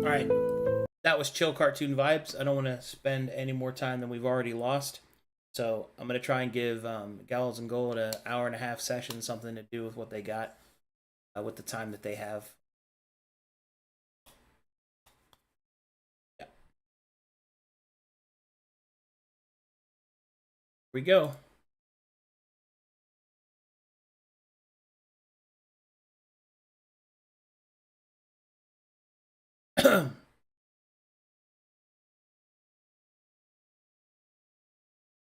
Alright, that was chill cartoon vibes. I don't want to spend any more time than we've already lost. So I'm going to try and give Gallows and Gold an hour and a half session, something to do with what they got, with the time that they have. Yeah. Here we go.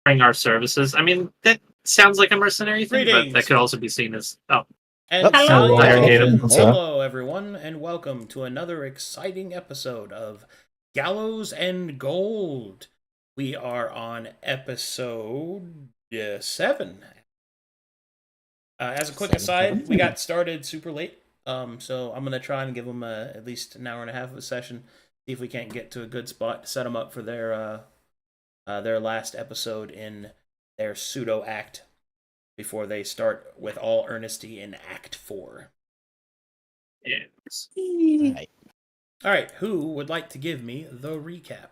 Our services. I mean, that sounds like a mercenary thing, but Greetings. that could also be seen as And Hello. salutations. Hello. Hello, everyone, and welcome to another exciting episode of Gallows and Gold. We are on episode 7. As a quick aside, we got started super late, so I'm gonna try and give them at least an hour and a half of a session. See if we can't get to a good spot to set them up for their last episode in their pseudo act before they start with all earnesty in Act 4. yes. All right, who would like to give me the recap?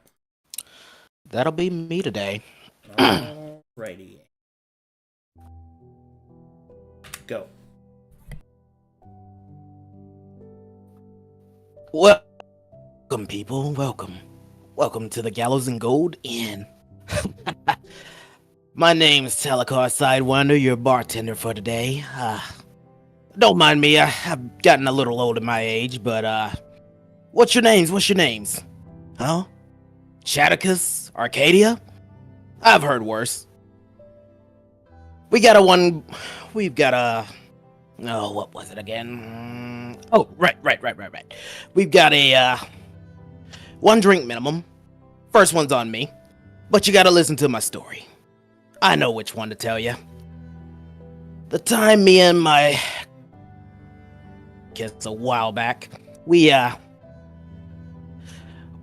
That'll be me today. Alrighty. Go. Welcome, people. Welcome to the Gallows and Gold Inn. My name's Talakar Sidewinder, your bartender for today. Don't mind me, I've gotten a little old at my age, but what's your names? Huh? Chaticus? Arcadia? I've heard worse. We've got oh, what was it again? Oh, right. We've got a, 1 drink minimum. First one's on me. But you gotta listen to my story. I know which one to tell you. The time me and my kids a while back, we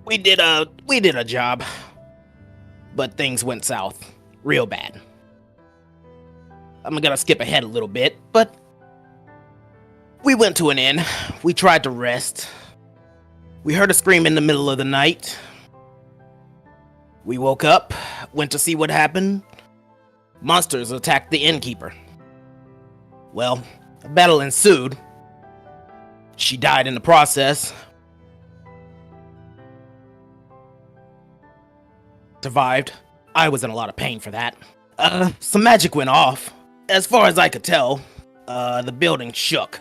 did a job. But things went south real bad. I'm gonna skip ahead a little bit, but we went to an inn. We tried to rest. We heard a scream in the middle of the night. We woke up, went to see what happened. Monsters attacked the innkeeper. Well, a battle ensued. She died in the process. Survived. I was in a lot of pain for that. Some magic went off. As far as I could tell, the building shook.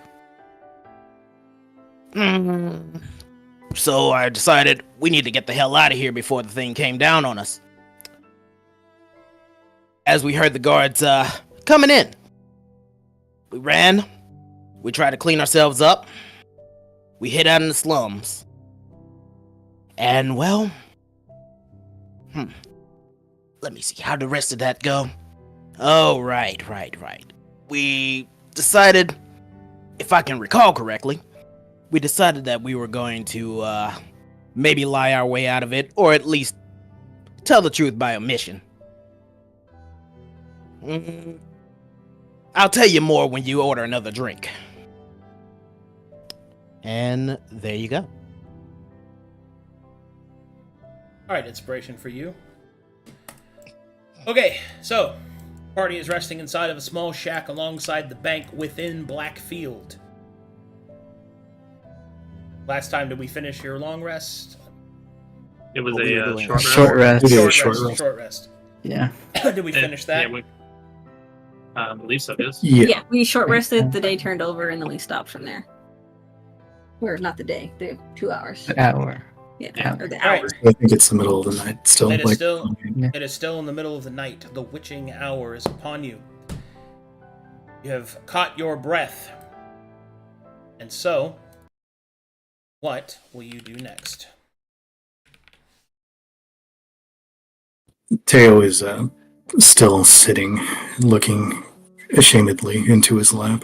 So I decided we need to get the hell out of here before the thing came down on us. As we heard the guards, coming in. We ran. We tried to clean ourselves up. We hid out in the slums. And, well... Let me see, how'd the rest of that go? Oh, right. We decided, if I can recall correctly, we decided that we were going to, maybe lie our way out of it, or at least tell the truth by omission. I'll tell you more when you order another drink. And there you go. Alright, inspiration for you. Okay, so, party is resting inside of a small shack alongside the bank within Blackfield. Last time, did we finish your long rest? It was What we were a doing. short rest. Short rest. Yeah. Did we finish that? Yeah, I believe so, yes. Yeah. We short rested, the day turned over, and then we stopped from there. Or not the day, the 2 hours. An hour. Yeah, or the All right. hour. I think it's the middle of the night still. It is like, still- Yeah. It is still in the middle of the night. The witching hour is upon you. You have caught your breath. And so, what will you do next? Teo is still sitting, looking ashamedly into his lap,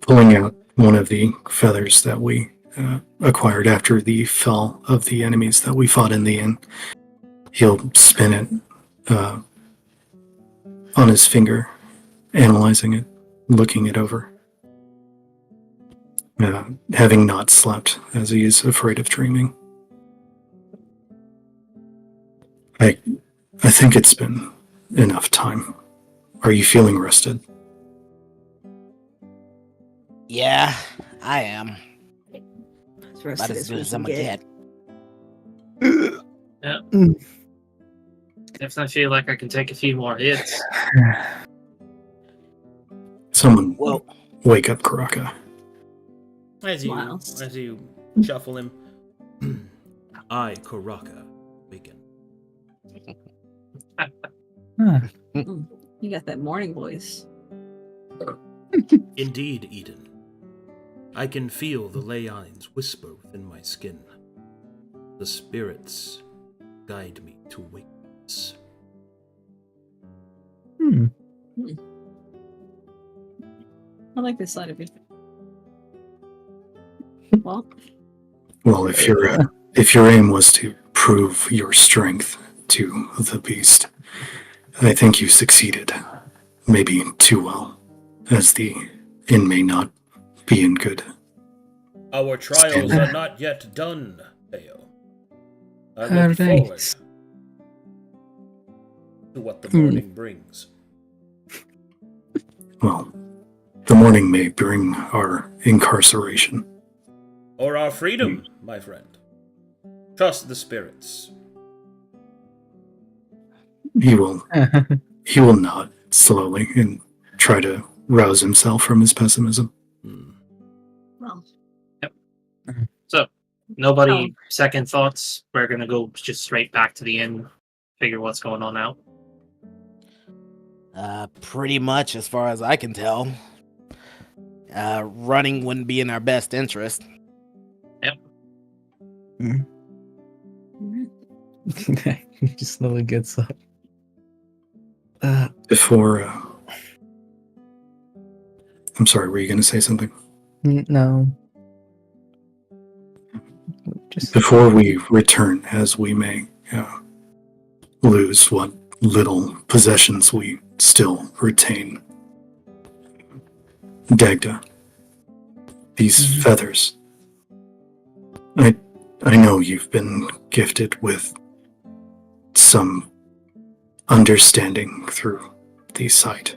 pulling out one of the feathers that we acquired after the fell of the enemies that we fought in the inn. He'll spin it on his finger, analyzing it, looking it over. having not slept, as he is afraid of dreaming. I think it's been enough time. Are you feeling rested? Yeah, I am. As About rested as as good we as can I'm gonna get. get. Definitely feel like I can take a few more hits. Someone Well, wake up Karaka. Smiles. As you shuffle him, I, Karaka, waken. You got that morning voice. Indeed, Eden. I can feel the leyines whisper within my skin. The spirits guide me to wakefulness. I like this side of you. Well, If your aim was to prove your strength to the beast, I think you succeeded. Maybe too well, as the inn may not be in good. Our trials are not yet done, Theo. I look forward to what the morning brings. Well, the morning may bring our incarceration. Or our freedom, my friend. Trust the spirits. He will nod slowly and try to rouse himself from his pessimism. well. So, nobody second thoughts. We're gonna go just straight back to the inn, figure what's going on out. Pretty much, as far as I can tell. Running wouldn't be in our best interest. He just slowly gets up. Before, I'm sorry, were you going to say something? No. Just Before we return, as we may lose what little possessions we still retain. Dagda, these feathers. I know you've been gifted with some understanding through the sight.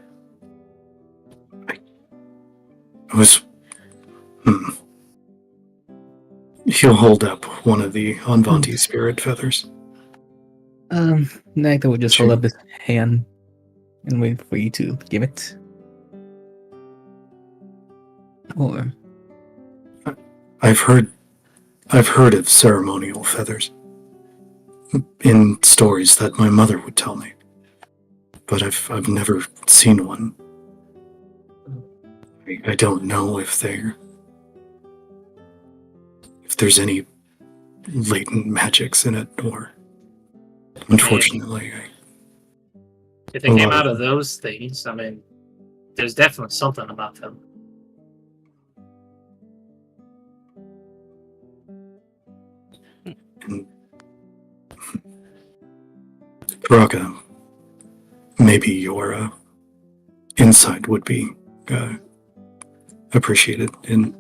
He'll hold up one of the Anvanti spirit feathers. Nagda would just hold up his hand and wait for you to give it. Or I've heard of ceremonial feathers in stories that my mother would tell me, but I've never seen one. I don't know if there's any latent magics in it, or unfortunately, If they came out of those things, I mean, there's definitely something about them. Karaka, maybe your insight would be appreciated in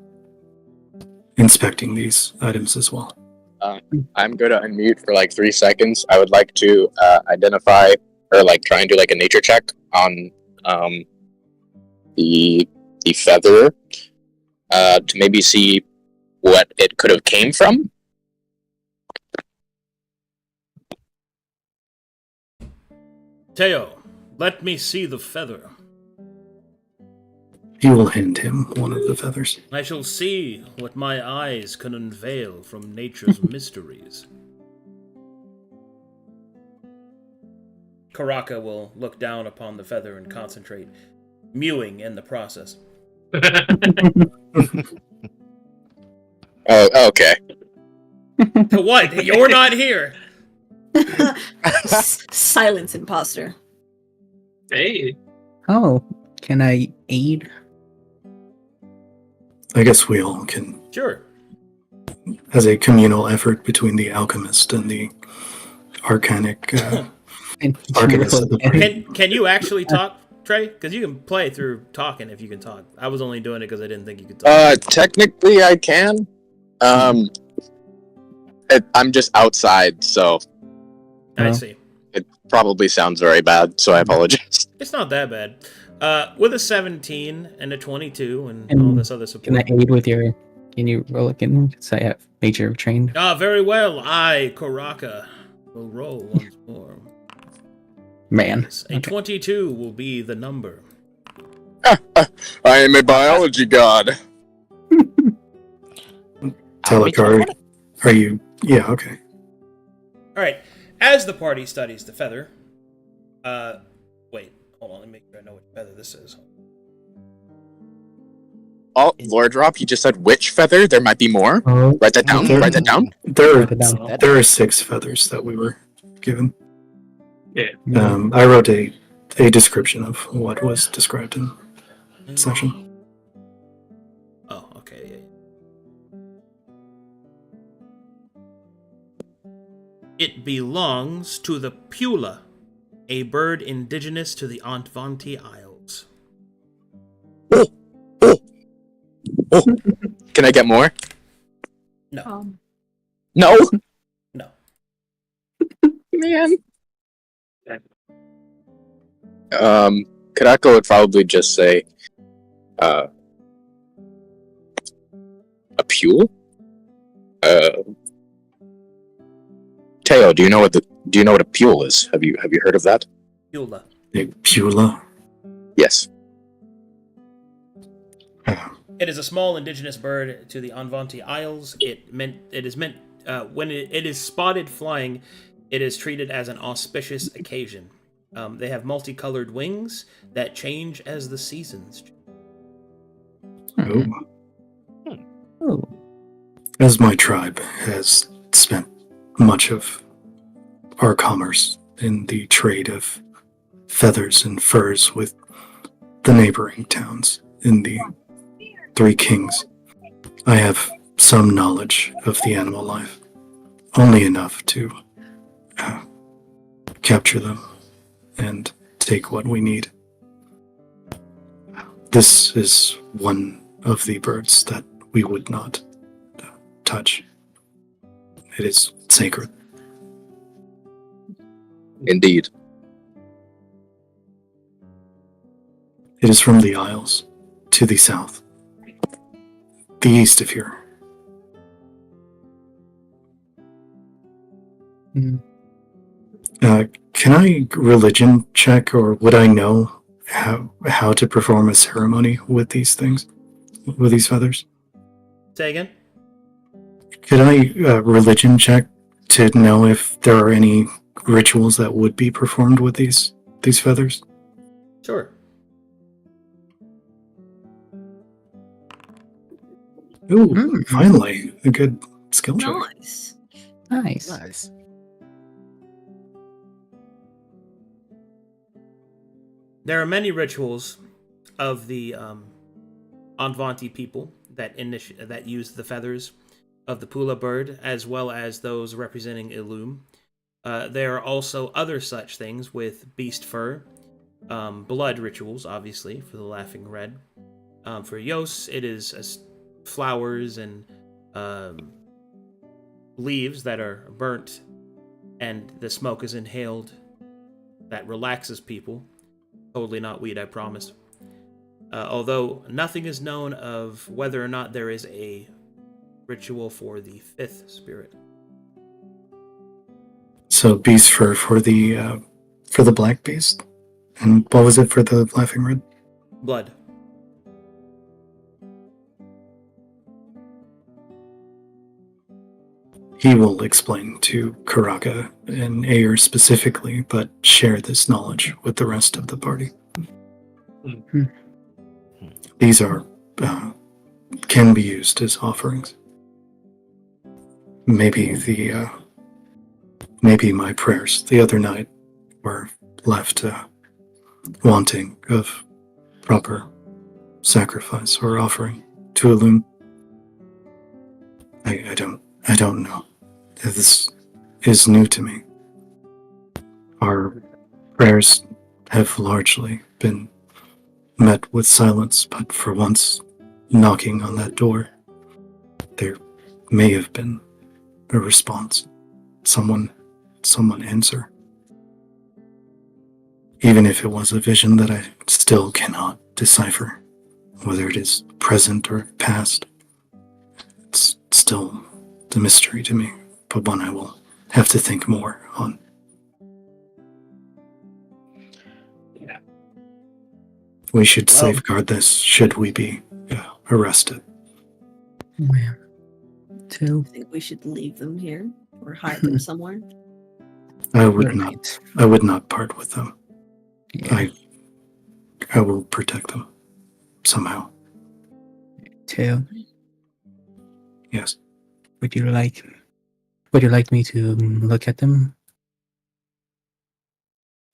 inspecting these items as well. I'm going to unmute for like 3 seconds. I would like to identify or like try and do like a nature check on the feather to maybe see what it could have came from. Theo, let me see the feather. He will hand him one of the feathers. I shall see what my eyes can unveil from nature's mysteries. Karaka will look down upon the feather and concentrate, mewing in the process. Oh, okay. What? You're not here! Silence, imposter. Hey, oh, can I aid? I guess we all can, Sure. as a communal effort between the alchemist and the arcanic arcanist of the brain. Can you actually talk Trey? Because you can play through talking if you can talk. I was only doing it because I didn't think you could talk. Technically I can. I'm just outside, so I Oh. see. it probably sounds very bad, so I apologize. It's not that bad. With a 17 and a 22 and And all this other Can I support. aid with your? Can you roll again? Because I have nature trained. Ah, very well. I, Karaka, will roll once more. Man. Yes, a 22 will be the number. I am a biology god. Telecard, are you? Yeah, okay. All right. As the party studies the feather, wait, hold on. Let me make sure I know which feather this is. Oh, Lord Drop, you just said which feather? There might be more. Oh, Write that down. Okay. Write that down. There are 6 feathers that we were given. Yeah. I wrote a description of what was described in session. Oh, okay. Yeah. It belongs to the Pula, a bird indigenous to the Antvanti Isles. Oh, can I get more? No. No, No. man. Karako would probably just say, a pule. Teo, do you know what a pule is? Have you heard of that? Pula. A Pula. Yes. It is a small indigenous bird to the Anvanti Isles. It is meant when it is spotted flying, it is treated as an auspicious occasion. They have multicolored wings that change as the seasons change. Oh. Oh. As my tribe has spent much of our commerce in the trade of feathers and furs with the neighboring towns in the Three Kings, I have some knowledge of the animal life, only enough to capture them and take what we need. This is one of the birds that we would not touch. It is sacred. Indeed. It is from the Isles to the south, the east of here. Mm. Can I religion check, or would I know how to perform a ceremony with these things, with these feathers? Say again? Could I religion check to know if there are any rituals that would be performed with these feathers? Sure. Ooh, finally, a good skill check. Nice. Nice. Nice. There are many rituals of the Anvanti people that use the feathers of the Pula bird, as well as those representing Illum. There are also other such things with beast fur, blood rituals, obviously, for the Laughing Red. For Yos, it is flowers and leaves that are burnt, and the smoke is inhaled. That relaxes people. Totally not weed, I promise. Although nothing is known of whether or not there is a ritual for the fifth spirit. So beast fur for the black beast, and what was it for the Laughing Red? Blood. He will explain to Karaka and Ayer specifically, but share this knowledge with the rest of the party. Hmm. These are can be used as offerings. Maybe maybe my prayers the other night were left wanting of proper sacrifice or offering to Illum. I don't know. This is new to me. Our prayers have largely been met with silence, but for once, knocking on that door, there may have been a response. Someone answer. Even if it was a vision that I still cannot decipher, whether it is present or past, it's still a mystery to me, but one I will have to think more on. Yeah. We should Well- safeguard this should we be arrested. Well, so I think we should leave them here or hide them somewhere. I you're would not. right. I would not part with them. Yeah. I will protect them somehow. So, Yes. would you like me to look at them?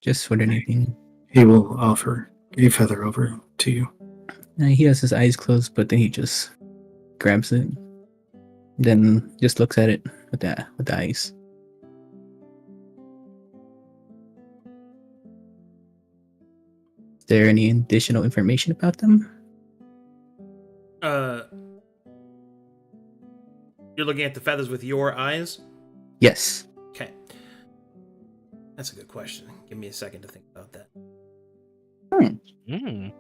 Just for anything. He will offer a feather over to you. He has his eyes closed, but then he just grabs it, then just looks at it with the eyes. Is there any additional information about them? You're looking at the feathers with your eyes? Yes. Okay. That's a good question. Give me a second to think about that. Mm.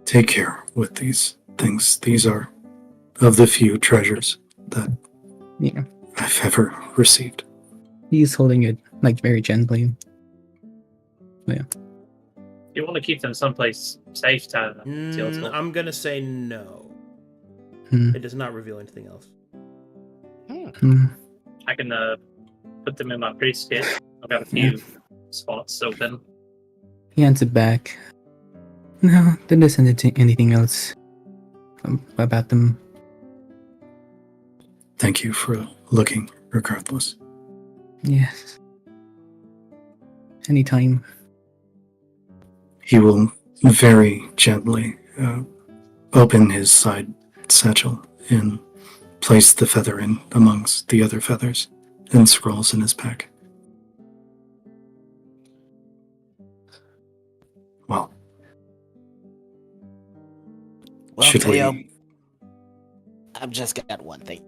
Take care with these things. These are of the few treasures that Yeah. I've ever received. He's holding it like very gently. You want to keep them someplace safe to deal with. I'm gonna say no. Hmm. It does not reveal anything else. Hmm. I can put them in my priest kit. I've got a few spots open. He hands it back. No, there isn't anything else about them. Thank you for looking, regardless. Yes. Anytime. He will very gently open his side satchel and place the feather in amongst the other feathers and scrolls in his pack. Well, should Theo, we? I've just got one thing.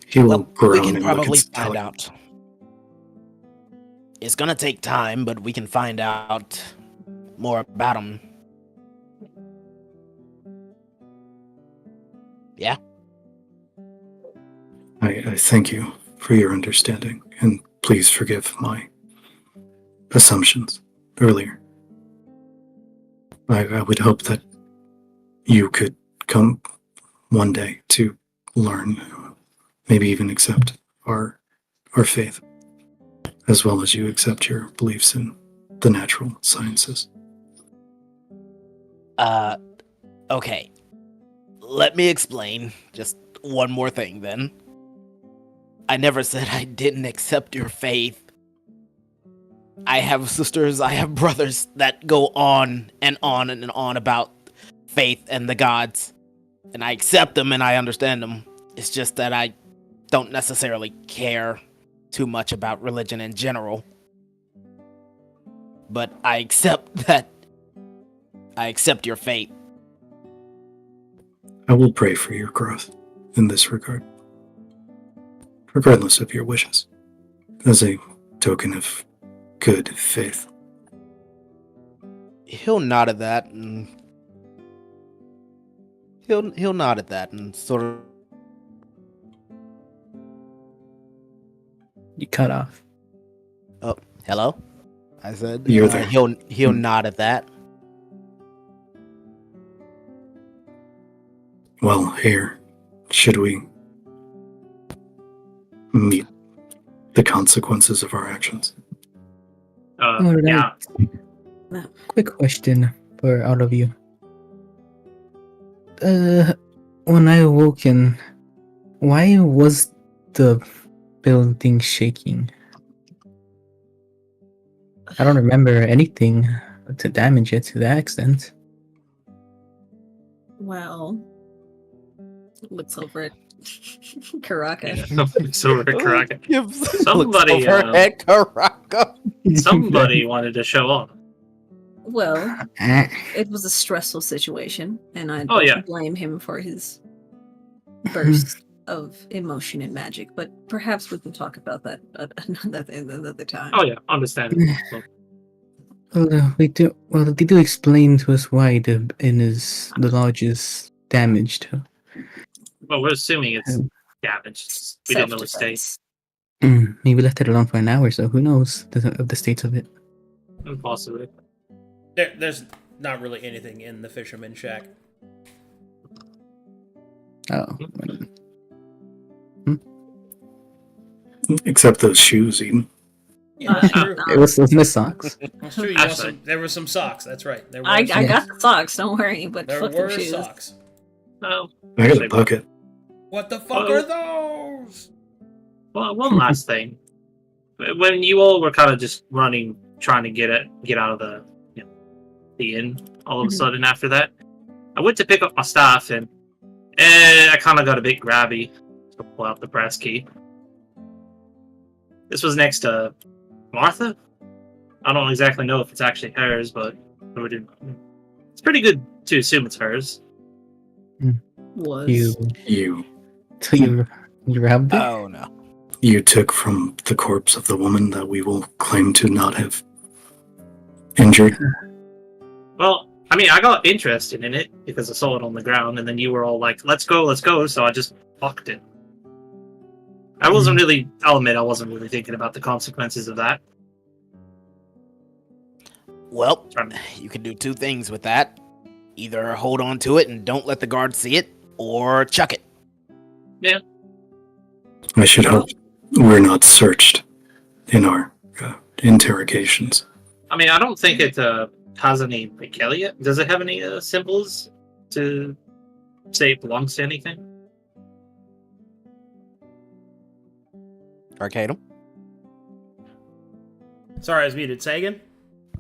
He will Well, we groan can and look probably at find Sally. out. It's gonna take time, but we can find out more about him. Yeah? I thank you for your understanding, and please forgive my assumptions earlier. I would hope that you could come one day to learn, maybe even accept our faith, as well as you accept your beliefs in the natural sciences. Okay. Let me explain just one more thing then. I never said I didn't accept your faith. I have sisters, I have brothers that go on and on and on about faith and the gods. And I accept them and I understand them. It's just that I don't necessarily care too much about religion in general. But I accept that. I accept your faith. I will pray for your growth in this regard, regardless of your wishes, as a token of good faith. He'll nod at that and he'll nod at that and sort of You cut off. hello. I said You're there. He'll nod at that. Well, here, should we meet the consequences of our actions? Alright. Yeah. Quick question for all of you. When I awoken, why was the building shaking? I don't remember anything to damage it to that extent. Well, looks over at Karaka. So Karaka. Gives Somebody, looks over at Karaka. Somebody wanted to show up. Well, Ah, it was a stressful situation, and I Oh, don't yeah. blame him for his burst of emotion and magic. But perhaps we can talk about that another time. Oh yeah, understandable. So, well, they do explain to us why the lodge is damaged. well, we're assuming it's Um, damaged. We didn't know the state. Self-defense. Maybe left it alone for an hour, so who knows of the states of it. Possibly. There's not really anything in the fisherman shack. Oh, Except those shoes, Eden. Yeah, that's true. it was the socks. That's true. Actually. There were some socks. That's right. There were I some, got the socks. Don't worry. But there fuck them were shoes. socks. Oh, I got a bucket. What the fuck Oh. are those? well, one last thing. When you all were kind of just running, trying to get out of the inn, all of a Mhm. sudden after that, I went to pick up my staff and I kind of got a bit grabby to pull out the brass key. This was next to Martha. I don't exactly know if it's actually hers, but it's pretty good to assume it's hers. Was You So you robbed it? Oh no. you took from the corpse of the woman that we will claim to not have injured. Well, I mean, I got interested in it because I saw it on the ground, and then you were all like, let's go, so I just fucked it. I'll admit, I wasn't really thinking about the consequences of that. Well, Trying- you can do two things with that. Either hold on to it and don't let the guards see it, or chuck it. I should hope we're not searched in our interrogations. I mean, I don't think it has any regalia. Does it have any symbols to say it belongs to anything? Arcadum? Sorry, I was muted. Say again?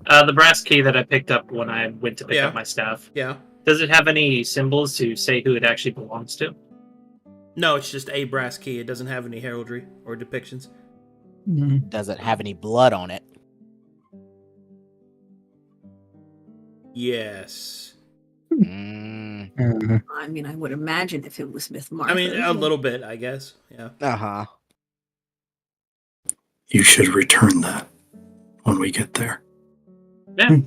The brass key that I picked up when I went to pick Yeah. up my staff. Yeah. Does it have any symbols to say who it actually belongs to? No, it's just a brass key. It doesn't have any heraldry or depictions. Mm. Does it have any blood on it? Yes. Mm, I mean, I would imagine if it was Miss Martha. I mean, a little bit, I guess. Yeah. uh-huh. You should return that when we get there. Yeah.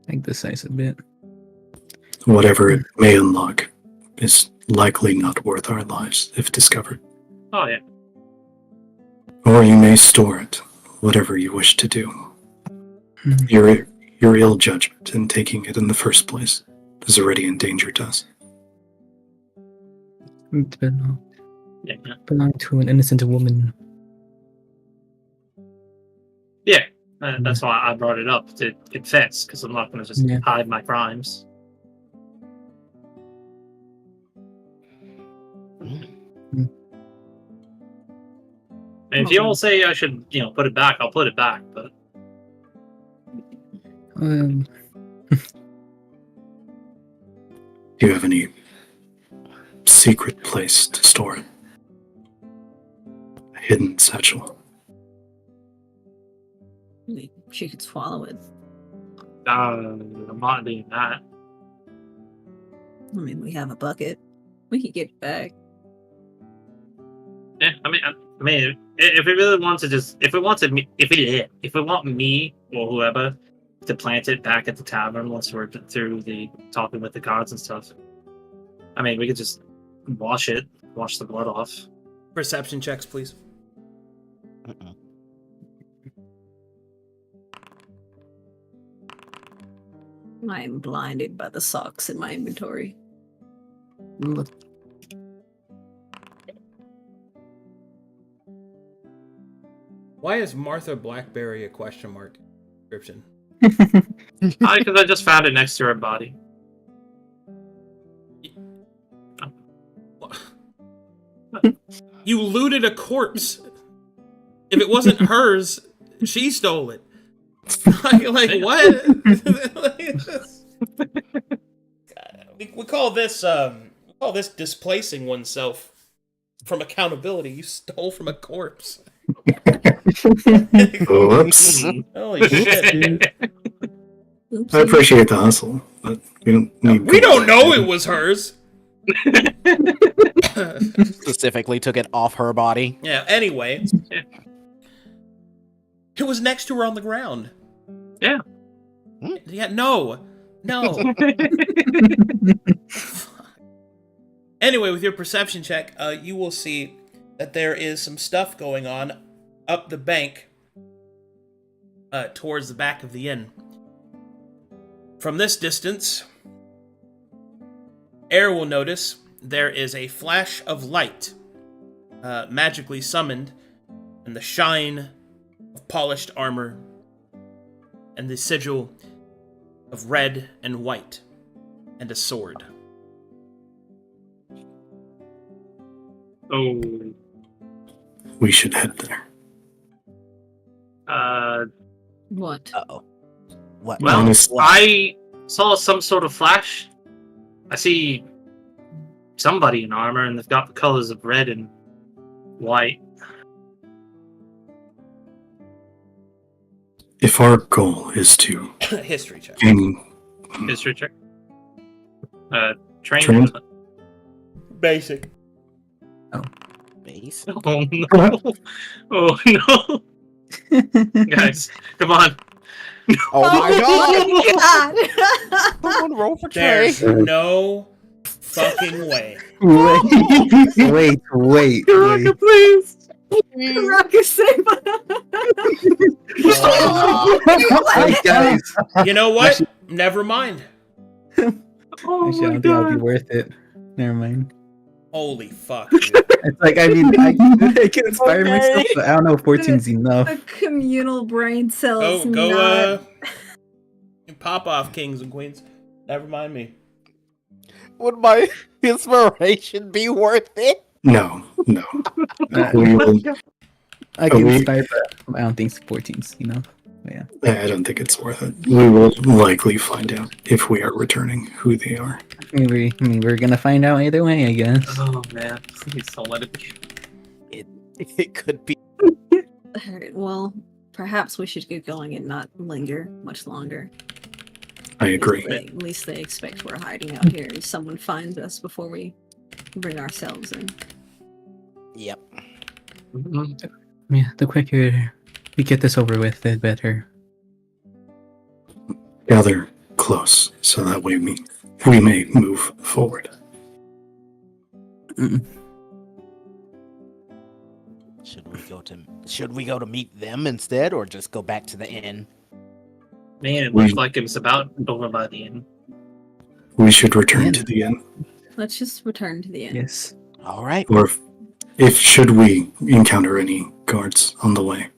Like the size a bit. Whatever it may unlock is likely not worth our lives if discovered. Oh, yeah. Or you may store it, whatever you wish to do. Mm. Your ill judgment in taking it in the first place has already endangered us. It Yeah. belonged to an innocent woman. Yeah. That's why I brought it up to confess, because I'm not going to just Yeah. hide my crimes. And if you all say I should, put it back, I'll put it back. But Um, Do you have any secret place to store it? A hidden satchel? I mean, she could swallow it. I'm not doing that. I mean, we have a bucket. We could get it back. Yeah, I mean, if it really wants to if it want me or whoever to plant it back at the tavern once we're through the talking with the guards and stuff, I mean, we could just wash the blood off. Perception checks, please. Uh-uh. I am blinded by the socks in my inventory. look, Why is Martha Blackberry a question mark description? Because I just found it next to her body. You looted a corpse. If it wasn't hers, she stole it. like what? we call this displacing oneself from accountability. You stole from a corpse. Whoops. Holy shit! Oopsie. I appreciate the hustle, but we don't need. We don't know it was hers. Specifically took it off her body. Yeah. Anyway, it was next to her on the ground. Yeah. Yeah. No. Anyway, with your perception check, you will see that there is some stuff going on up the bank towards the back of the inn. From this distance, Air will notice there is a flash of light magically summoned, and the shine of polished armor, and the sigil of red and white, and a sword. Oh. We should head there. What? Uh-oh. What? Well, Honestly. I saw some sort of flash. I see somebody in armor, and they've got the colors of red and white. If our goal is to History check. gain History check. Train. Train? Basic. Base? Oh no! Oh no! Guys, come on! Oh my god! God! Someone roll for Trey. There's no fucking way. Wait. Karaka, please! Karaka, save Hey, guys. You know what? Never mind. Oh Actually, I my don't think it'll be god! worth it. Never mind. Holy fuck, dude. It's like, I mean, I can inspire myself, but I don't know if 14's enough. A communal brain cells. Go, pop off, kings and queens. Never mind me. Would my inspiration be worth it? No. Uh, We will, I can we- inspire, but I don't think 14's enough. Yeah. I don't think it's worth it. We will likely find out if we are returning who they are. I mean, we're gonna find out either way, I guess. Oh man, please don't let it be. It could be. Alright, well, perhaps we should get going and not linger much longer. I agree. At least they expect we're hiding out here. If someone finds us before we bring ourselves in. Yep. Yeah, the quicker we get this over with, the better. Gather close so that we may move forward. Mm. Should we go to meet them instead, or just go back to the inn? Man, it looks like it was about over by the end. We should return Yeah. to the inn. Let's just return to the inn. Yes. All right. Or if should we encounter any guards on the way,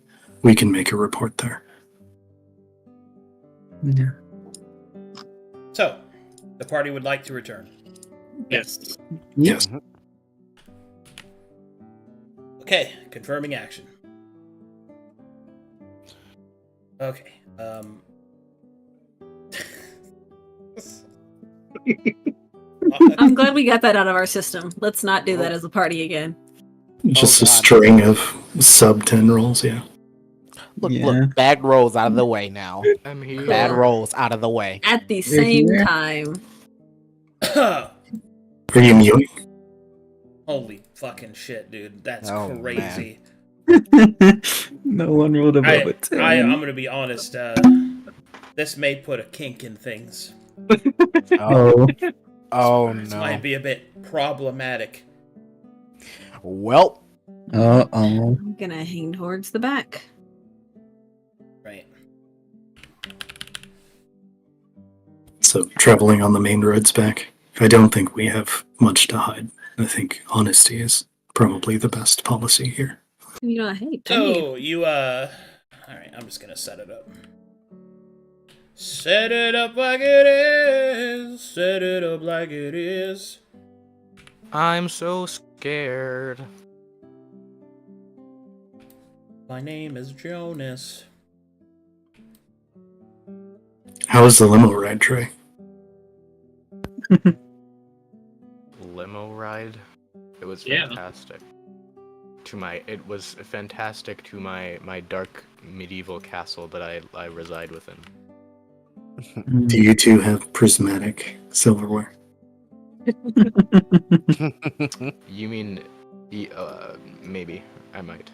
we can make a report there. Yeah. So, the party would like to return. Yes. Yes. Okay, confirming action. Okay, I'm glad we got that out of our system. Let's not do that as a party again. Just a God. string of sub 10 rolls, yeah. Look, Yeah. look. Bad rolls out of the way now. I'm here. Bad rolls out of the way. At the You're same here? time. Are you mute? holy fucking shit, dude. That's Oh, crazy. No one rolled above a 10. I'm gonna be honest, this may put a kink in things. Oh. Oh This no. might be a bit problematic. Well, Uh-oh. I'm gonna hang towards the back. Right. So, traveling on the main roads back, I don't think we have much to hide. I think honesty is probably the best policy here. You know, hey, So, you, alright, I'm just gonna set it up. Set it up like it is. Set it up like it is. I'm so scared. My name is Jonas. How was the limo ride, Trey? Limo ride. It was Yeah. fantastic. it was fantastic to my dark medieval castle that I reside within. Do you two have prismatic silverware? You mean, maybe I might.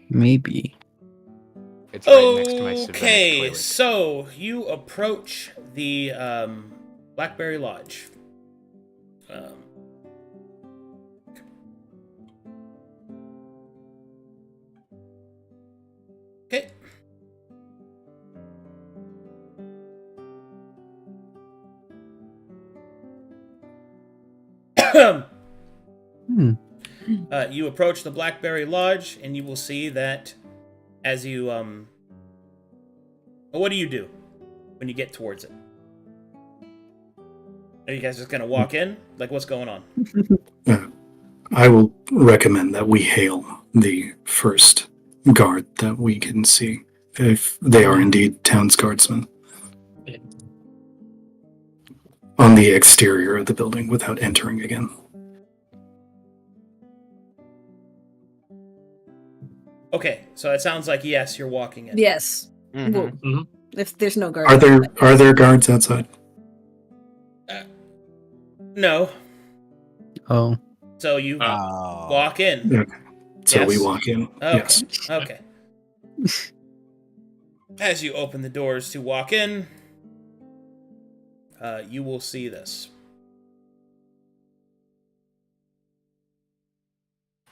Maybe. It's right next to my Savanic Okay, toilet. so you approach the Blackberry Lodge. Okay. Hmm. You approach the Blackberry Lodge, and you will see that as you what do you do when you get towards it? Are you guys just gonna walk in? Like, what's going on? I will recommend that we hail the first guard that we can see, if they are indeed town's guardsmen, on the exterior of the building without entering again. Okay, so it sounds like yes, you're walking in. Yes. Mhm. Well, if there's no guard. Are there guards outside? No. Oh. So you Oh. walk in. Okay. So we Yes? walk in. Okay. Yes. Okay. As you open the doors to walk in, you will see this.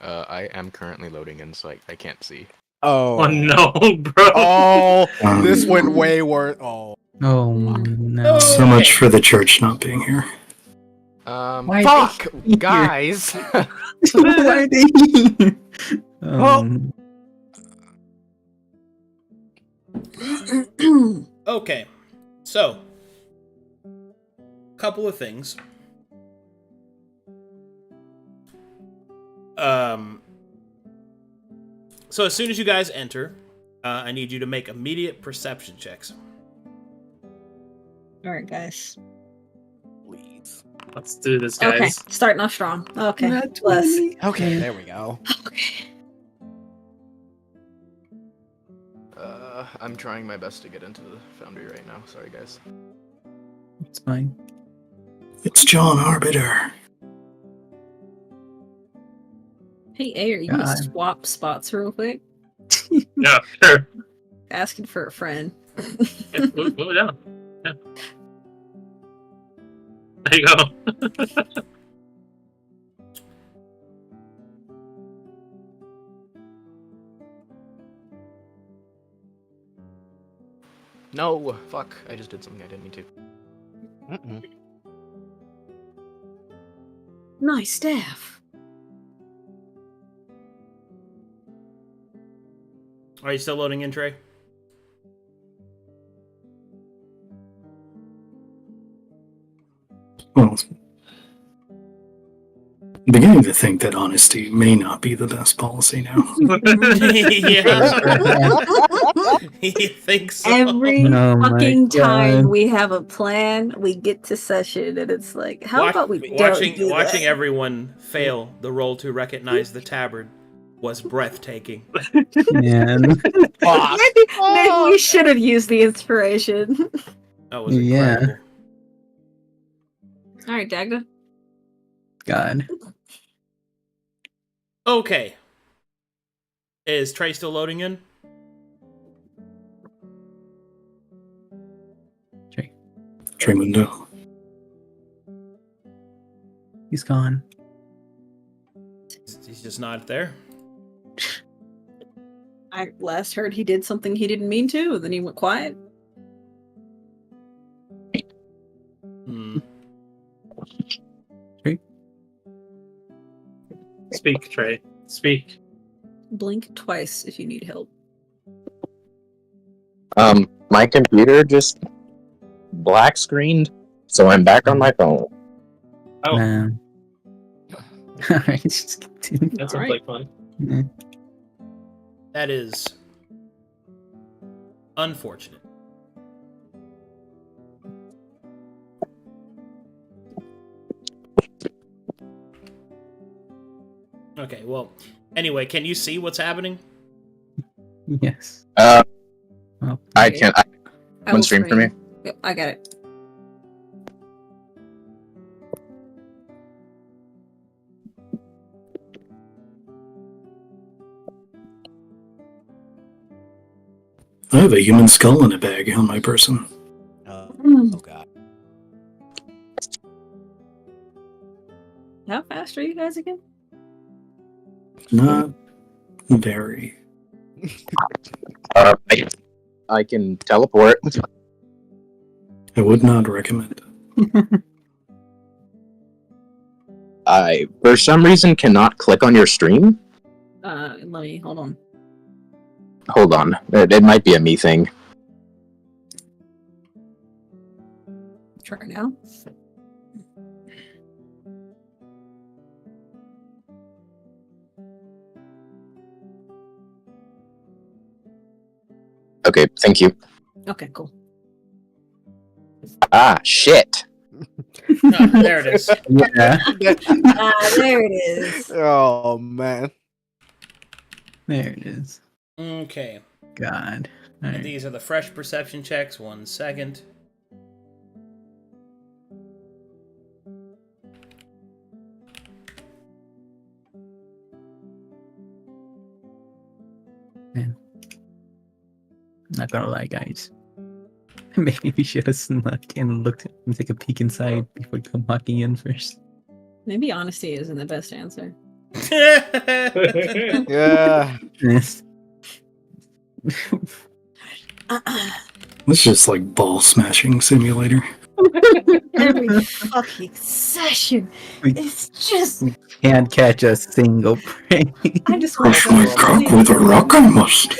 I am currently loading in, so I can't see. Oh. Oh no, bro. Oh, Um, this went way worse. Oh. Oh no. So much for the church not being here. Why Fuck, are they here? guys. Why are they here? Okay. So, couple of things. So as soon as you guys enter, I need you to make immediate perception checks. All right, guys. Please. Let's do this, Okay, guys. starting off strong. Okay, Not bless. 20. Okay, there we go. Okay. I'm trying my best to get into the foundry right now. Sorry, guys. It's fine. It's John Arbiter. Hey, Ayer, you gonna God. swap spots real quick? Yeah, sure. Asking for a friend. Yeah, move it down. Yeah. There you go. No, fuck. I just did something I didn't mean to. Mm-mm. Nice staff. Are you still loading in, Trey? Well, I'm beginning to think that honesty may not be the best policy now. Yeah. You think so? Every Oh my fucking time God. we have a plan, we get to session, and it's like, how about we watching don't do watching that? everyone fail the roll to recognize the tabard was breathtaking. Man. Fuck. Maybe we should have used the inspiration. That was Yeah. incredible. All right, Dagda. God. Okay. Is Trey still loading in? Tremundo. He's gone. He's just not there. I last heard he did something he didn't mean to, and then he went quiet. Hmm. Speak, Trey. Speak. Blink twice if you need help. My computer just black screened, so I'm back on my phone. Oh, Man. Alright, just continue. that sounds Alright. like fun. Yeah. That is unfortunate. Okay, well, anyway, can you see what's happening? Yes. Uh, Oh, I can't. I One will stream for me. Yep, I got it. I have a human skull in a bag on my person. Oh Mm. god. How fast are you guys again? Not very. I can teleport. I would not recommend it. I, for some reason, cannot click on your stream. Let me hold on. Hold on. It might be a me thing. Try now. Okay, thank you. Okay, cool. Ah, shit. Oh, there it is. yeah. There it is. Oh man. There it is. Okay. God. And Alright. these are the fresh perception checks. 1 second. Not gonna lie, guys. Maybe we should have snuck and looked and take a peek inside before come walking in first. Maybe honesty isn't the best answer. Yeah. Yes. It's just like ball smashing simulator. Every fucking session. It's just. Can't catch a single prey. I just want. Crush my cock with a rock I must.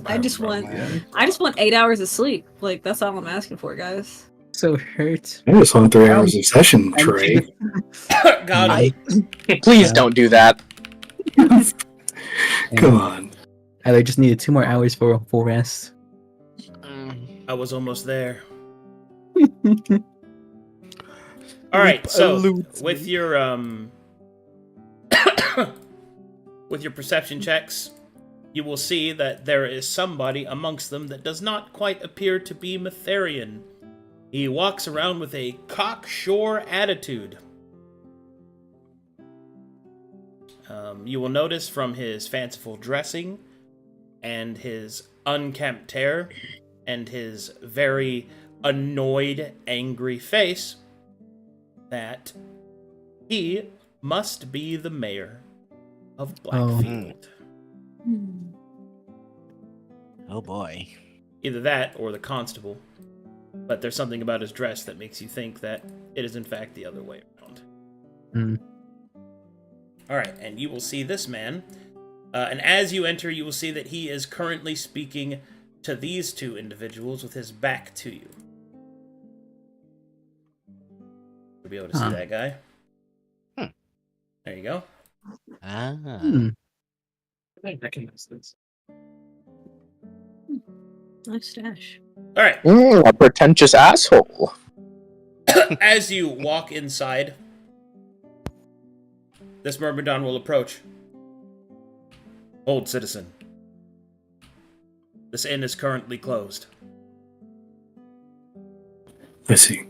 I just want 8 hours of sleep. Like that's all I'm asking for, guys. So hurt. I just want 3 hours of session, Trey. Got it. Please don't do that. Come on. I just needed 2 more hours for a full rest. I was almost there. All right, so with your with your perception checks, you will see that there is somebody amongst them that does not quite appear to be Metherian. He walks around with a cocksure attitude. You will notice from his fanciful dressing and his unkempt hair and his very annoyed, angry face that he must be the mayor of Blackfield. Oh boy. Either that or the constable. But there's something about his dress that makes you think that it is in fact the other way around. Mm. Alright, and you will see this man. And as you enter, you will see that he is currently speaking to these 2 individuals with his back to you. You'll be able to see that guy. There you go. Ah. I recognize this. Nice stash. Alright, A pretentious asshole. as you walk inside, this Myrmidon will approach. Hold, citizen. This inn is currently closed. I see.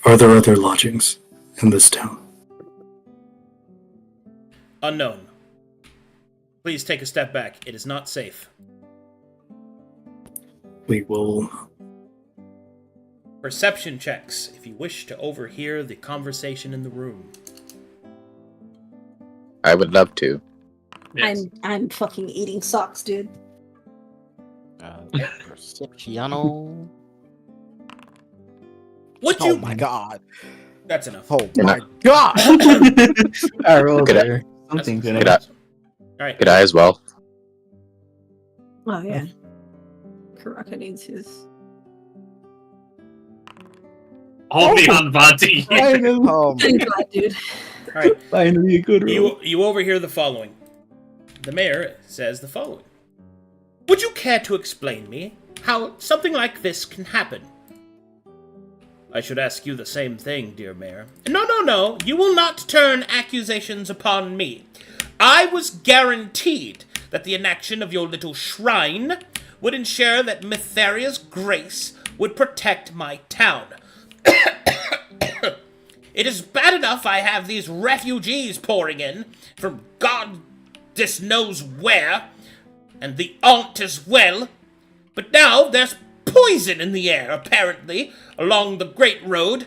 Are there other lodgings in this town? Unknown. Please take a step back. It is not safe. We will. Perception checks if you wish to overhear the conversation in the room. I would love to. Yes. I'm fucking eating socks, dude. Percepcional. What Oh you? my god. That's enough. Oh You're my not- god. I rolled Could I- there. Something That's- Could I, All right. could I as well? Oh yeah. Karaka needs his. All beyond body. Oh my Thank God, dude. All right. Finally a good roll. You overhear the following. The mayor says the following. Would you care to explain me how something like this can happen? I should ask you the same thing, dear Mayor. No. You will not turn accusations upon me. I was guaranteed that the enaction of your little shrine would ensure that Mytheria's grace would protect my town. It is bad enough I have these refugees pouring in from God knows where, and the aunt as well. But now there's poison in the air, apparently, along the Great Road,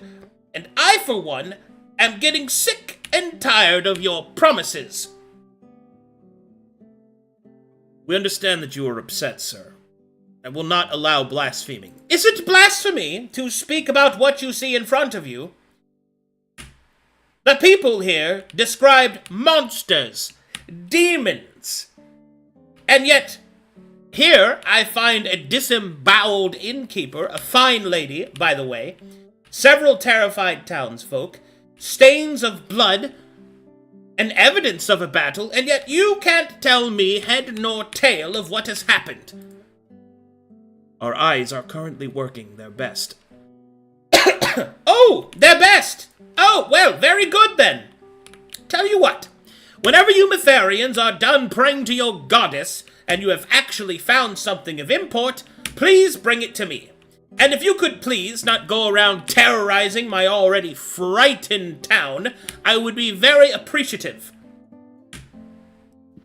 and I, for one, am getting sick and tired of your promises. We understand that you are upset, sir. I will not allow blaspheming. Is it blasphemy to speak about what you see in front of you? The people here described monsters, demons, and yet here I find a disemboweled innkeeper, a fine lady, by the way, several terrified townsfolk, stains of blood, and evidence of a battle, and yet you can't tell me head nor tail of what has happened. Our eyes are currently working their best. Oh, their best! Oh, well, very good then. Tell you what, whenever you Mytherians are done praying to your goddess, and you have actually found something of import, please bring it to me. And if you could please not go around terrorizing my already frightened town, I would be very appreciative.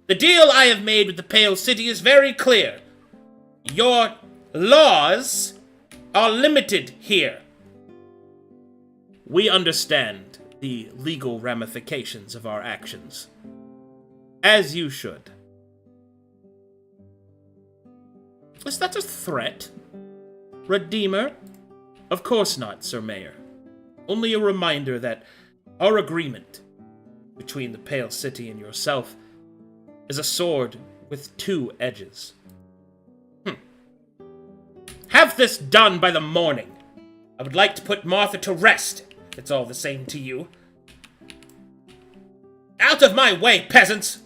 The deal I have made with the Pale City is very clear. Your laws are limited here. We understand the legal ramifications of our actions. As you should. Is that a threat? Redeemer? Of course not, Sir Mayor. Only a reminder that our agreement between the Pale City and yourself is a sword with two edges. Have this done by the morning. I would like to put Martha to rest, if it's all the same to you. Out of my way, peasants!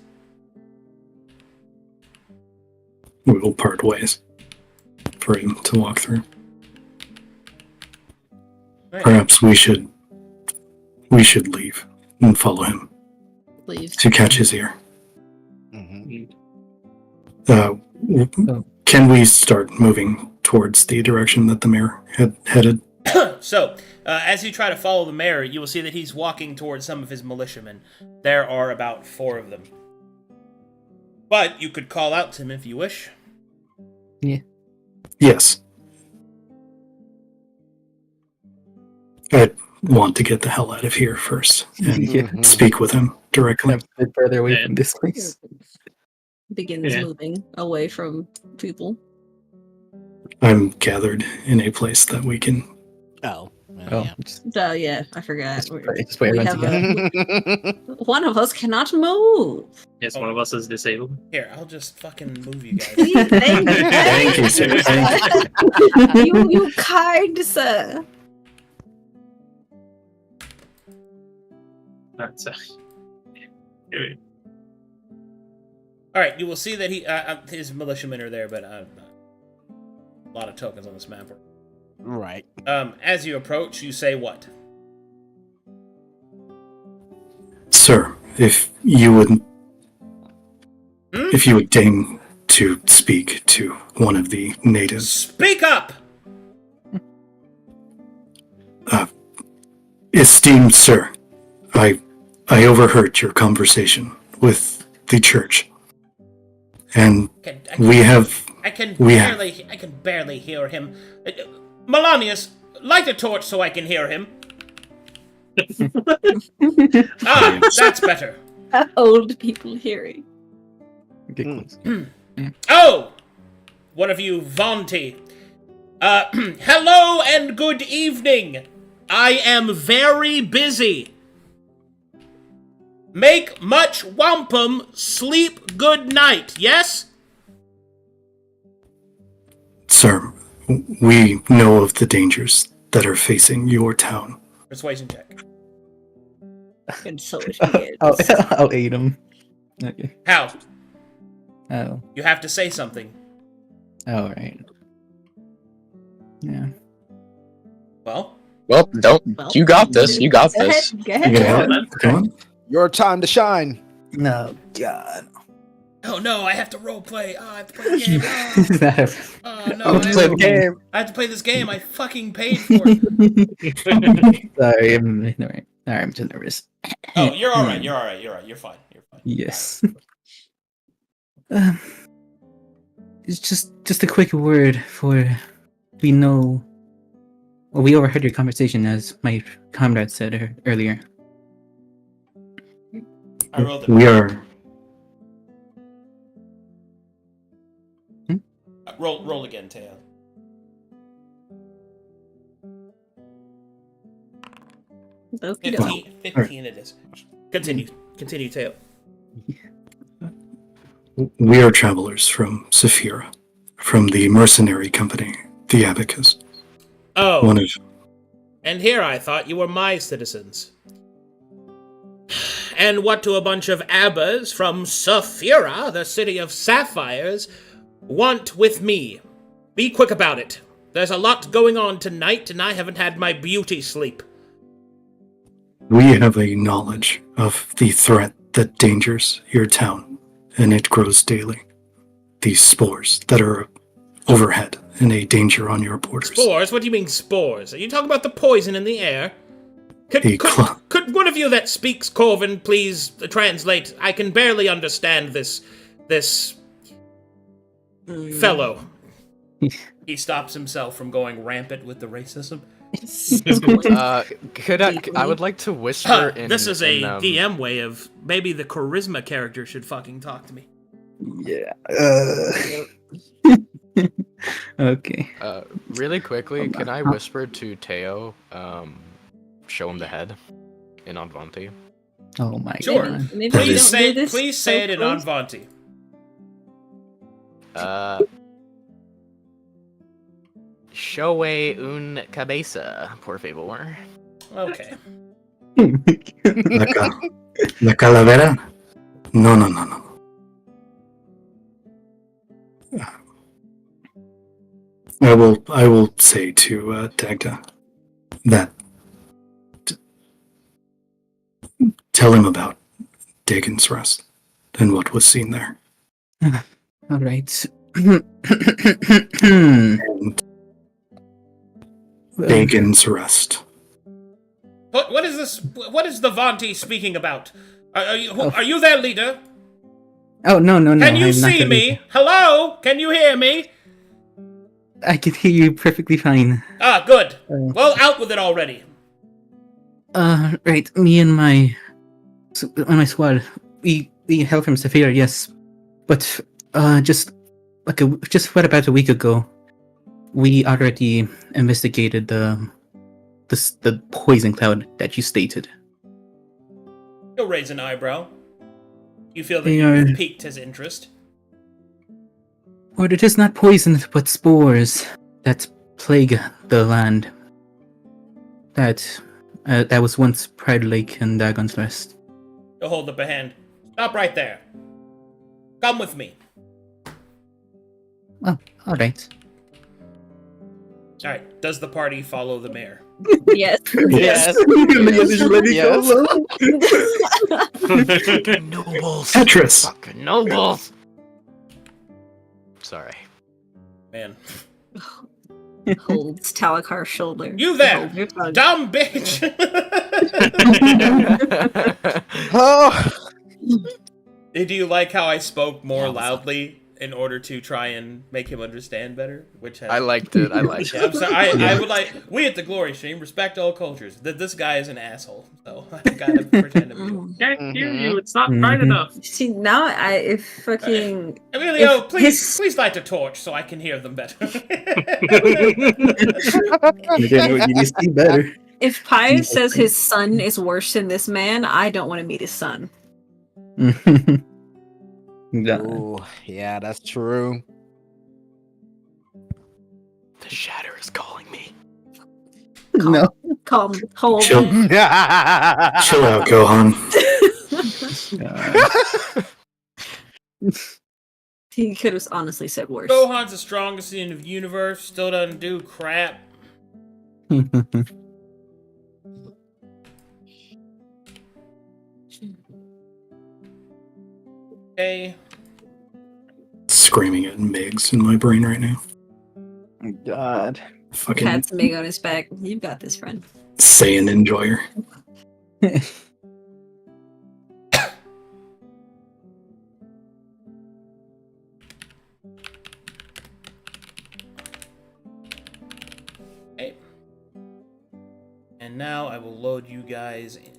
We will part ways for him to walk through. Right. Perhaps we should leave and follow him Please. to catch his ear. Mhm. Can we start moving towards the direction that the mayor had headed? So, as you try to follow the mayor, you will see that he's walking towards some of his militiamen. There are about 4 of them. But you could call out to him if you wish. Yes. I want to get the hell out of here first and Yeah. speak with him directly. A bit further away Yeah. from this place. Begins Yeah. moving away from people. I'm gathered in a place that we can. Oh. Well, Oh, yeah. just, Yeah, I forgot. just put we everyone have together. One of us cannot move. Yes, one of us is disabled. Here, I'll just fucking move you guys. Please, thank you. Thank you, sir. Thank you kind sir. Alright, so. Here Alright, you will see that he his militiamen are there, but a lot of tokens on this map. Right. As you approach, you say what? Sir, if you would deign to speak to one of the natives. Speak up! Esteemed sir, I overheard your conversation with the church. And I can barely hear him. Melanius, light a torch so I can hear him. That's better. Old people hearing. Get close. Oh! One of you, Vonti. Hello and good evening. I am very busy. Make much wampum, sleep good night, yes? sir, we know of the dangers that are facing your town. Persuasion check. And so it is. I'll aid him. Okay. How? Oh. You have to say something. All right. Yeah. Well, Well, don't. Well, You got this. You got Go this. ahead. Go You ahead. gonna Come help? on, man. Come on. Your time to shine. No, God. Oh no, I have to roleplay. Oh, I have to play the game. Oh no, I'll play the game. I have to play this game. I fucking paid for it. Sorry, I'm just nervous. Oh, you're all right. You're all right. You're all right. You're fine. You're fine. Yes. It's just a quick word for we know. Well, we overheard your conversation, as my comrade said earlier. I rolled it. We are. Roll again, Teo. Okey 15 it is. Continue, Teo. We are travelers from Saphira, from the mercenary company, the Abacus. Oh, One of and here I thought you were my citizens. And what do a bunch of Abbas from Saphira, the city of sapphires, want with me? Be quick about it. There's a lot going on tonight, and I haven't had my beauty sleep. we have a knowledge of the threat that dangers your town, and it grows daily. These spores that are overhead and a danger on your borders. Spores? What do you mean spores? Are you talking about the poison in the air? Could one of you that speaks Corvin please translate? I can barely understand this fellow. He stops himself from going rampant with the racism. I would like to whisper in. This is a in, DM way of maybe the charisma character should fucking talk to me. Yeah. Okay. Really quickly, can I whisper to Teo, show him the head in Advanti? Oh my Sure. God. Maybe we Please don't do say this so it in close. Anvanti. Showe un cabeza, por favor. Okay. La calavera? No. I will say to Dagda that tell him about Dagon's Rest and what was seen there. All right. And Dagon's Rest. What is this? What is the Vanti speaking about? Are you their leader? Oh no! Can you I'm not see the me? leader. Hello? Can you hear me? I can hear you perfectly fine. Ah, good. Well, out with it already. Right. Me and my squad, we hail from Saphira, yes, but just about a week ago, we already investigated the poison cloud that you stated. You'll raise an eyebrow. You feel that They you've are- piqued his interest. Or it is not poison, but spores that plague the land. That was once Pride Lake and Dagon's Rest. You'll hold up a hand. Stop right there. Come with me. Well, all right. All right. Does the party follow the mayor? Yes. Yes. Nobles. Tetris! Fucking nobles. Sorry. Man. Holds Talakar's shoulder. You there! Hold your tongue. Dumb bitch! Oh, Do you like how I spoke more Yeah, what's up? loudly in order to try and make him understand better? Which has... I liked it. Yeah, I'm sorry. I would like. We at the Glory Stream respect all cultures. This guy is an asshole, so I gotta pretend to be. Can't hear you. It's not bright enough. See, now if fucking Emilio, If please his- light a torch so I can hear them better. You see better. if Pius says his son is worse than this man, I don't want to meet his son. Ooh, yeah, that's true. The Shatter is calling me. No. Calm, hold. Chill, chill out, Gohan. He could have honestly said worse. Gohan's the strongest in the universe. Still doesn't do crap. Okay. Screaming at Migs in my brain right now. God. Fucking Pat's Meg on his back. You've got this, friend. Saiyan enjoyer. Okay. And now I will load you guys in.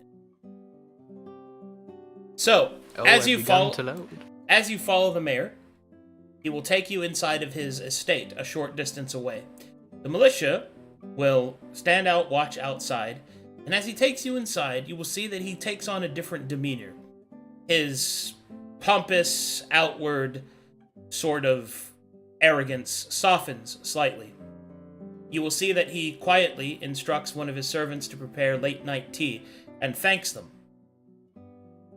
So, as I've you begun follow, to load. as you follow the mayor, he will take you inside of his estate, a short distance away. The militia will stand out, watch outside, and as he takes you inside, you will see that he takes on a different demeanor. His pompous, outward sort of arrogance softens slightly. You will see that he quietly instructs one of his servants to prepare late-night tea and thanks them.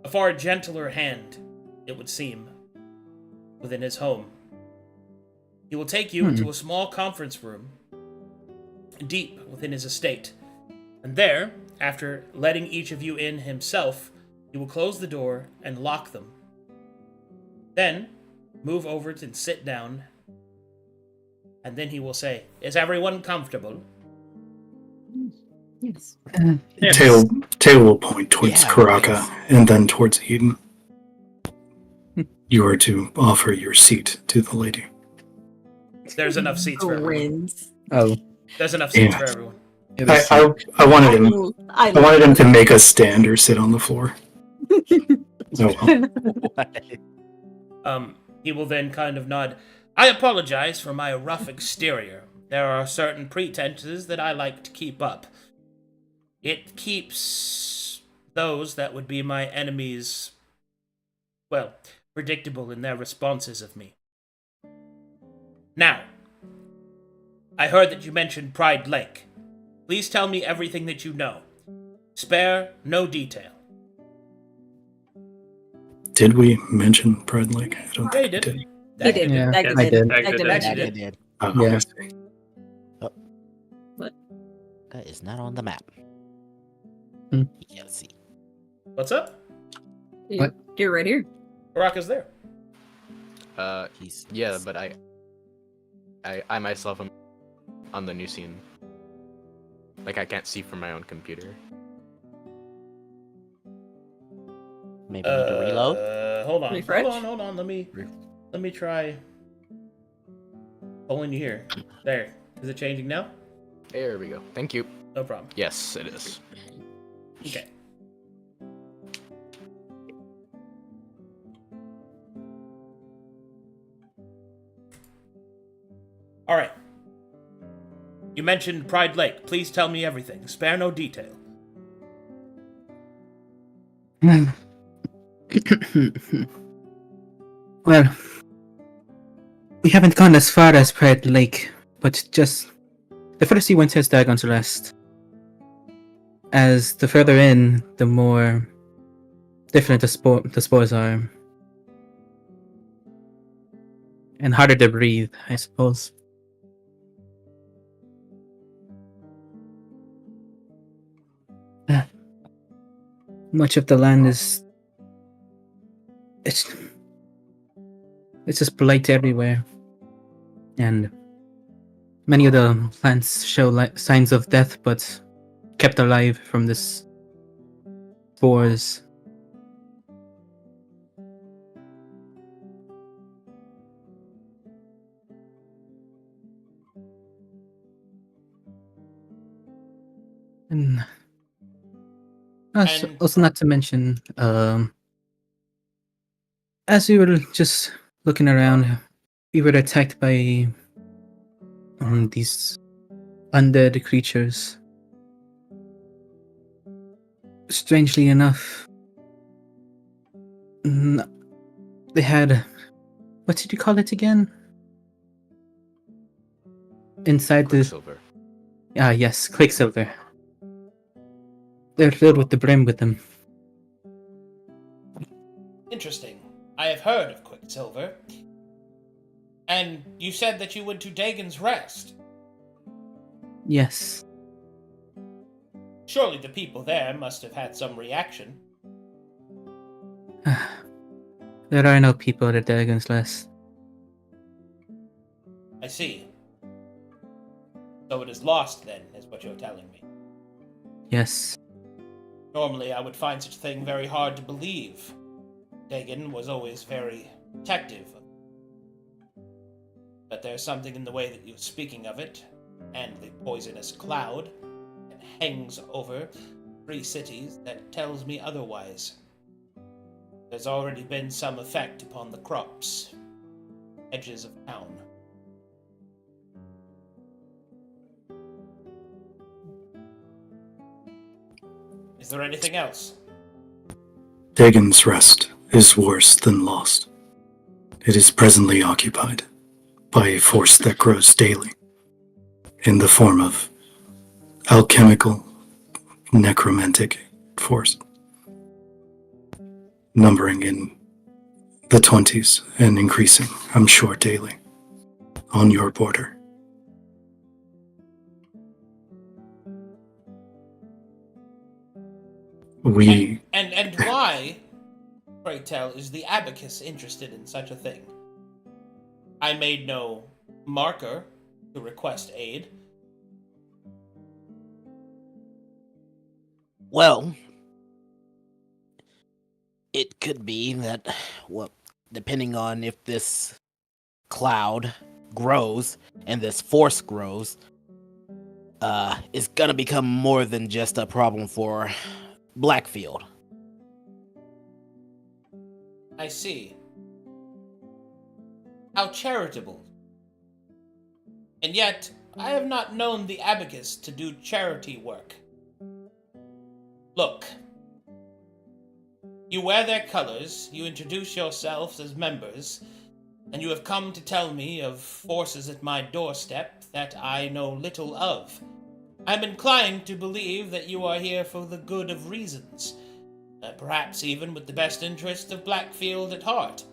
A far gentler hand, it would seem, within his home. He will take you to a small conference room deep within his estate, and there, after letting each of you in himself, he will close the door and lock them. Then, move over and sit down, and then he will say, "Is everyone comfortable?" Yes. Tail will point towards Yeah, Karaka yes. and then towards Eden. You are to offer your seat to the lady. There's enough seats for everyone. Grins. Oh. There's enough seats Yeah. for everyone. I wanted him. I I wanted him to make us stand or sit on the floor. Oh, well. He will then kind of nod. "I apologize for my rough exterior. There are certain pretenses that I like to keep up. It keeps those that would be my enemies, well, predictable in their responses of me. Now, I heard that you mentioned Pride Lake. Please tell me everything that you know. Spare no detail." Did we mention Pride Lake? I don't They think we did. did. He did. Yeah, Dagda I did. Dagda Dagda mentioned did. it. did. Oh, Yeah. okay. That is not on the map. Hmm. Yeah, see. What's up? What? You're right here. Baraka's there. He's But I myself am on the new scene. Like I can't see from my own computer. maybe need to reload. Hold on. Refresh? Hold on. Let me try pulling you here. There. Is it changing now? There we go. Thank you. No problem. Yes, it is. Okay. All right. You mentioned Pride Lake. Please tell me everything. Spare no detail. Well, we haven't gone as far as Pride Lake, but just the furthest we went is Dagon's Rest. As the further in, the more different the spores are, and harder to breathe, I suppose. Much of the land is it's just blight everywhere, and many of the plants show signs of death, but kept alive from this spores. And And- also not to mention, as we were just looking around, we were attacked by these undead creatures. Strangely enough, they had, what did you call it again? Inside the Quicksilver. yes, Quicksilver. They're filled with the brim with them. Interesting. I have heard of Quicksilver. And you said that you went to Dagon's Rest. Yes. Surely the people there must have had some reaction. There are no people at Dagon's Last. I see. So it is lost then, is what you're telling me. Yes. Normally, I would find such a thing very hard to believe. Dagon was always very protective. But there's something in the way that you're speaking of it, and the poisonous cloud that hangs over 3 cities that tells me otherwise. There's already been some effect upon the crops, edges of town. Is there anything else? Dagon's Rest is worse than lost. It is presently occupied by a force that grows daily in the form of alchemical, necromantic force, numbering in the 20s and increasing, I'm sure, daily on your border. And why, pray tell, is the abacus interested in such a thing? I made no marker to request aid. Well, it could be that, well, depending on if this cloud grows and this force grows, it's gonna become more than just a problem for Blackfield. I see. How charitable. And yet, I have not known the abacus to do charity work. Look. You wear their colors, you introduce yourselves as members, and you have come to tell me of forces at my doorstep that I know little of. I'm inclined to believe that you are here for the good of reasons, perhaps even with the best interest of Blackfield at heart.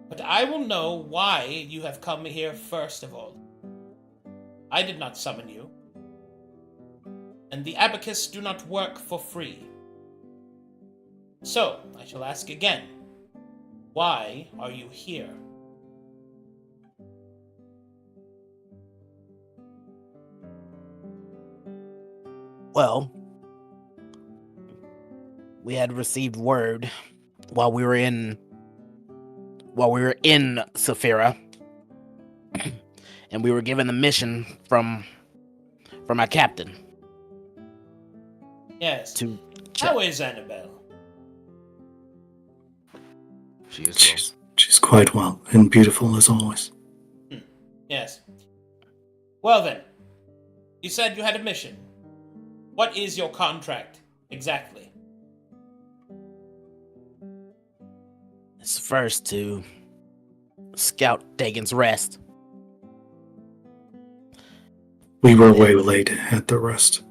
But I will know why you have come here first of all. I did not summon you, and the abacus do not work for free. So, I shall ask again, why are you here? Well, we had received word while we were in Saphira, and we were given a mission from our captain. Yes. Check. How is Annabelle? She is well. She's quite well and beautiful as always. Yes. Well then, you said you had a mission. What is your contract, exactly? It's first to scout Dagon's Rest. We were way late at the Rest,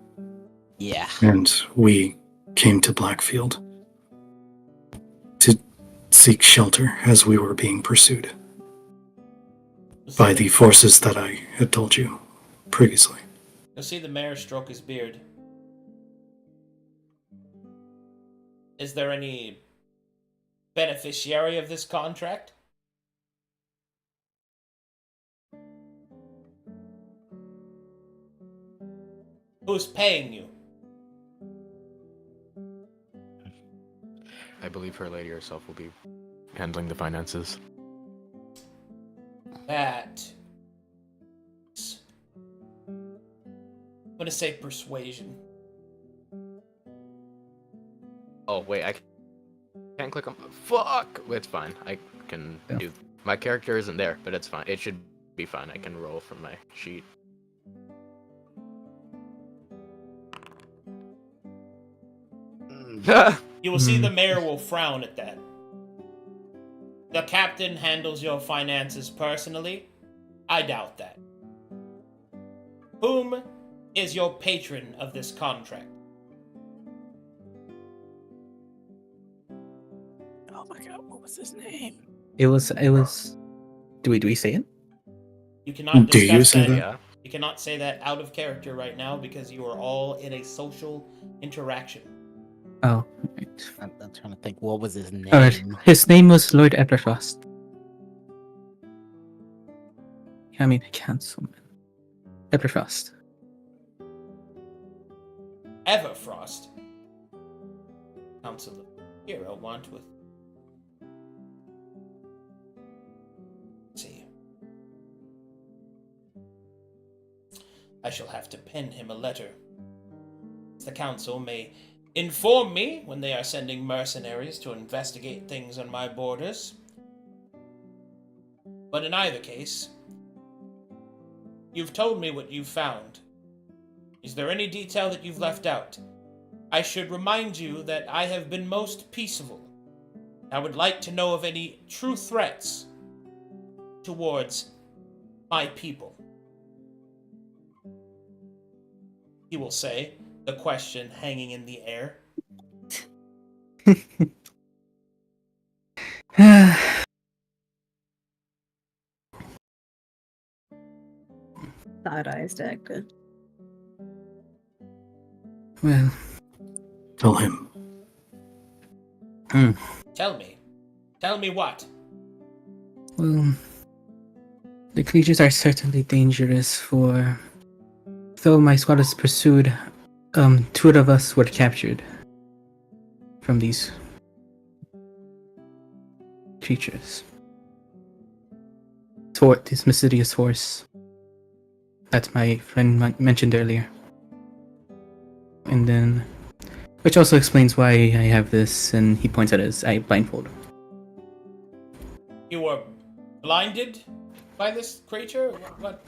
Yeah. and we came to Blackfield to seek shelter as we were being pursued by the forces that I had told you previously. You'll see the mayor stroke his beard. Is there any beneficiary of this contract? Who's paying you? I believe her lady herself will be handling the finances. That. I'm gonna say persuasion. Oh wait, I can't click on. Fuck! It's fine. I can do. My character isn't there, but it's fine. It should be fine. I can roll from my sheet. You will see the mayor will frown at that. The captain handles your finances personally? I doubt that. Whom is your patron of this contract? Oh my god, what was his name? It was. Do we say it? You cannot Do discuss you say that? Yeah. You cannot say that out of character right now because you are all in a social interaction. Oh. Right. I'm trying to think. What was his name? His name was Lord Everfrost. I mean, councilman. Everfrost. Everfrost. Council of Hero want with. Let's see. I shall have to pen him a letter. The council may inform me when they are sending mercenaries to investigate things on my borders. But in either case, you've told me what you've found. Is there any detail that you've left out? I should remind you that I have been most peaceable. I would like to know of any true threats towards my people. He will say, the question hanging in the air. Side eyes to Ekta. Well, Tell him. Tell me. Tell me what? well, the creatures are certainly dangerous for. Though my squad was pursued, two of us were captured from these creatures. This mysterious force that my friend mentioned earlier. And then, which also explains why I have this, and he points at his blindfold. You were blinded by this creature? What?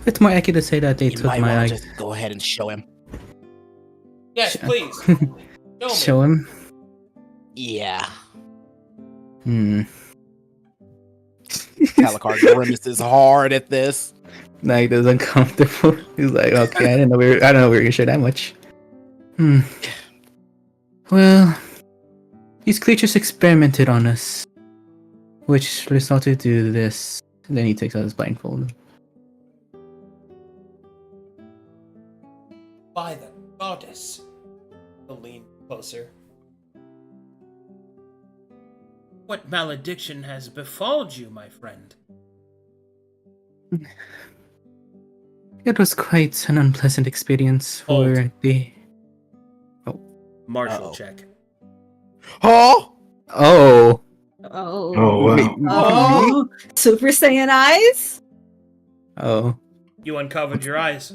It's more accurate to say that they You took might my want eye. to just go ahead and show him. Yes, please. Show me. Show him. Yeah. Like, Alucard grimaces hard at this. he's uncomfortable. He's like, okay, I don't know we were gonna share that much. Well, these creatures experimented on us, which resulted to this. And then he takes out his blindfold. By the goddess. He'll lean closer. What malediction has befalled you, my friend? It was quite an unpleasant experience for Hold. the. Martial Uh-oh. check. Oh! Oh. Oh. Oh, wow. Oh. Super Saiyan eyes? Oh. You uncovered your eyes.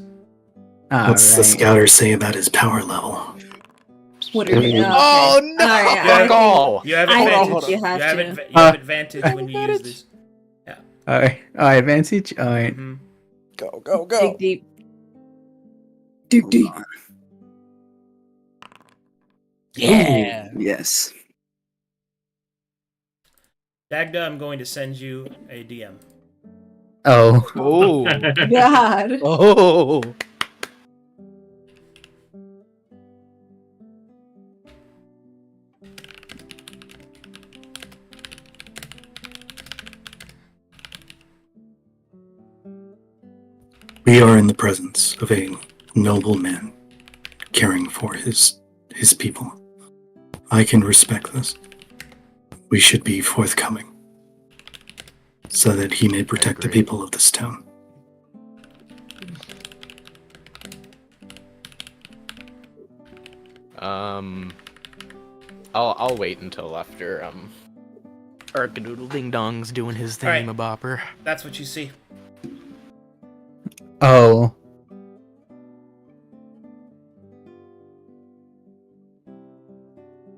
What's the Alright. scouter say about his power level? What are you? Oh, no! Alright, Yeah. Oh! You have I advantage. hold on. You have to. You have advantage when you use Advantage. this. Alright. Alright, advantage. Alright. Mhm. Go, go, Dig deep. Dig deep. Yeah. Yes. Dagda, I'm going to send you a DM. Oh. Oh. God. Oh. We are in the presence of a noble man caring for his people. I can respect this. We should be forthcoming so that he may protect the agree. people of this town. I'll wait until after Arcadoodle Ding Dong's doing his Alright. thingamabopper. That's what you see. Oh.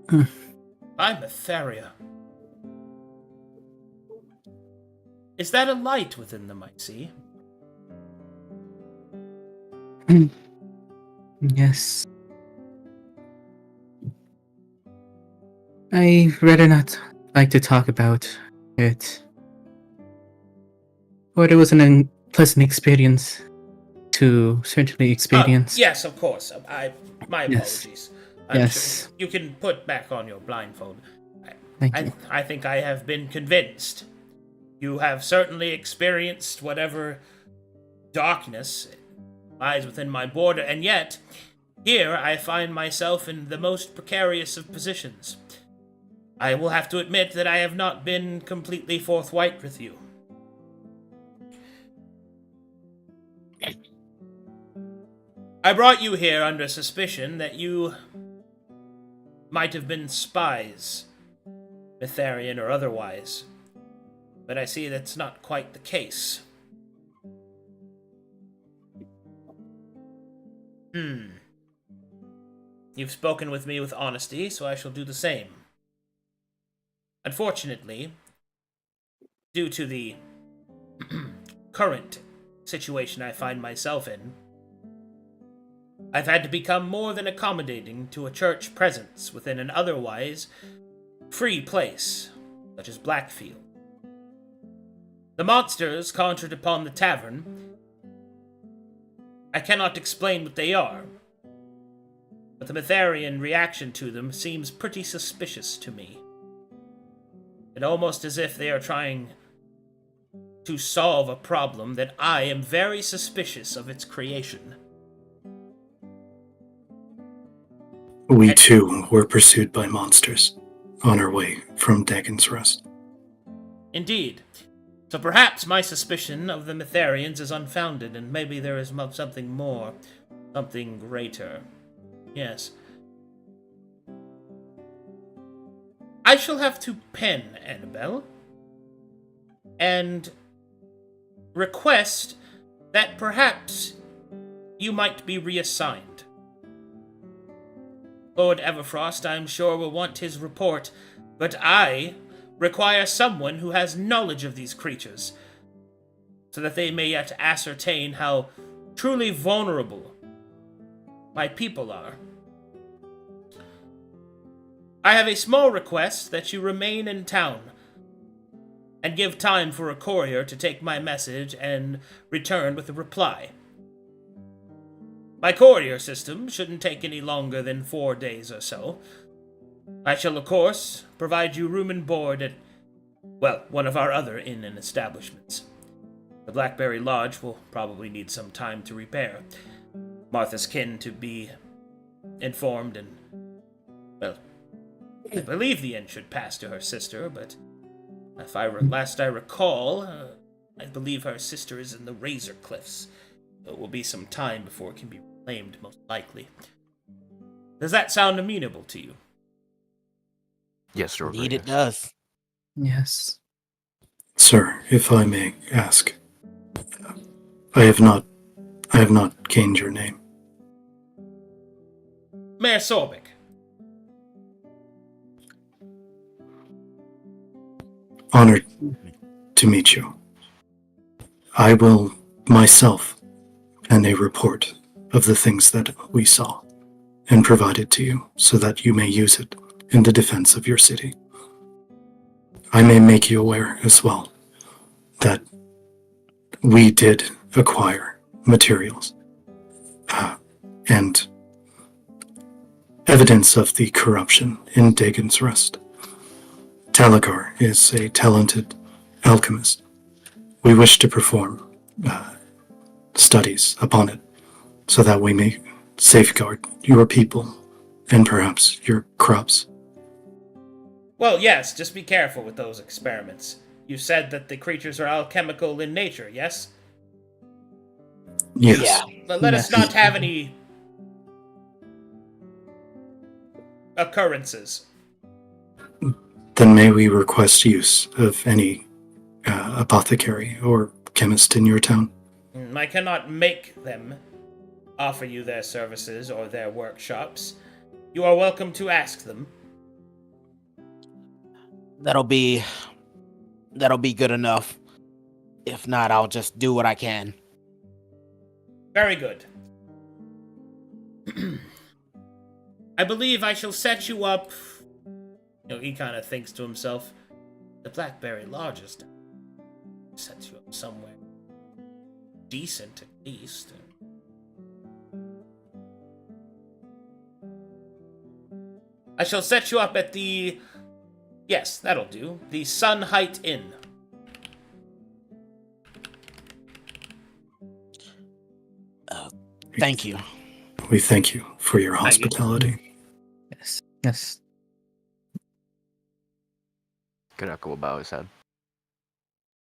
I'm Etheria. Is that a light within the might sea? Yes. I rather not like to talk about it. But it was an unpleasant experience to certainly experience. Yes, of course. My Yes. apologies. Yes. Sure you can put back on your blindfold. Thank you. I think I have been convinced. You have certainly experienced whatever darkness lies within my border, and yet Here I find myself in the most precarious of positions. I will have to admit that I have not been completely forthright with you. I brought you here under suspicion that you might have been spies, Mytharian or otherwise, but I see that's not quite the case. You've spoken with me with honesty, so I shall do the same. Unfortunately, due to the current situation I find myself in, I've had to become more than accommodating to a church presence within an otherwise free place, such as Blackfield. The monsters conjured upon the tavern, I cannot explain what they are, but the Mytharian reaction to them seems pretty suspicious to me. It's almost as if they are trying to solve a problem that I am very suspicious of its creation. We too were pursued by monsters on our way from Dagon's Rest. Indeed. So perhaps my suspicion of the Mytharians is unfounded, and maybe there is something more, something greater. Yes. I shall have to pen Annabelle and request that perhaps you might be reassigned. Lord Everfrost, I'm sure, will want his report, but I require someone who has knowledge of these creatures, so that they may yet ascertain how truly vulnerable my people are. I have a small request that you remain in town and give time for a courier to take my message and return with a reply. My courier system shouldn't take any longer than 4 days or so. I shall, of course, provide you room and board at, well, one of our other inn and establishments. The Blackberry Lodge will probably need some time to repair. Martha's kin to be informed and, well, I believe the inn should pass to her sister, but if last I recall, I believe her sister is in the Razor Cliffs. So it will be some time before it can be reclaimed, most likely. Does that sound amenable to you? Yes, sir. Indeed it does. Yes. Sir, if I may ask, I have not gained your name. Mayor Sorbic. Honored to meet you. I will myself pen a report of the things that we saw and provide it to you so that you may use it in the defense of your city. I may make you aware as well that we did acquire materials and evidence of the corruption in Dagon's Rest. Talagar is a talented alchemist. We wish to perform studies upon it so that we may safeguard your people and perhaps your crops. Well, yes, just be careful with those experiments. You said that the creatures are alchemical in nature, yes? Yes. Yeah. Let us not have any occurrences. Then may we request use of any apothecary or chemist in your town? I cannot make them offer you their services or their workshops. You are welcome to ask them. That'll be good enough. If not, I'll just do what I can. Very good. I believe I shall set you up. He kind of thinks to himself, the Blackberry Lodge is down. Sets you up somewhere decent, at least. I shall set you up at the... Yes, that'll do. The Sun Height Inn. Thank you. We thank you for your Thank you. hospitality. Yes. Yes. Kanaka will bow his head.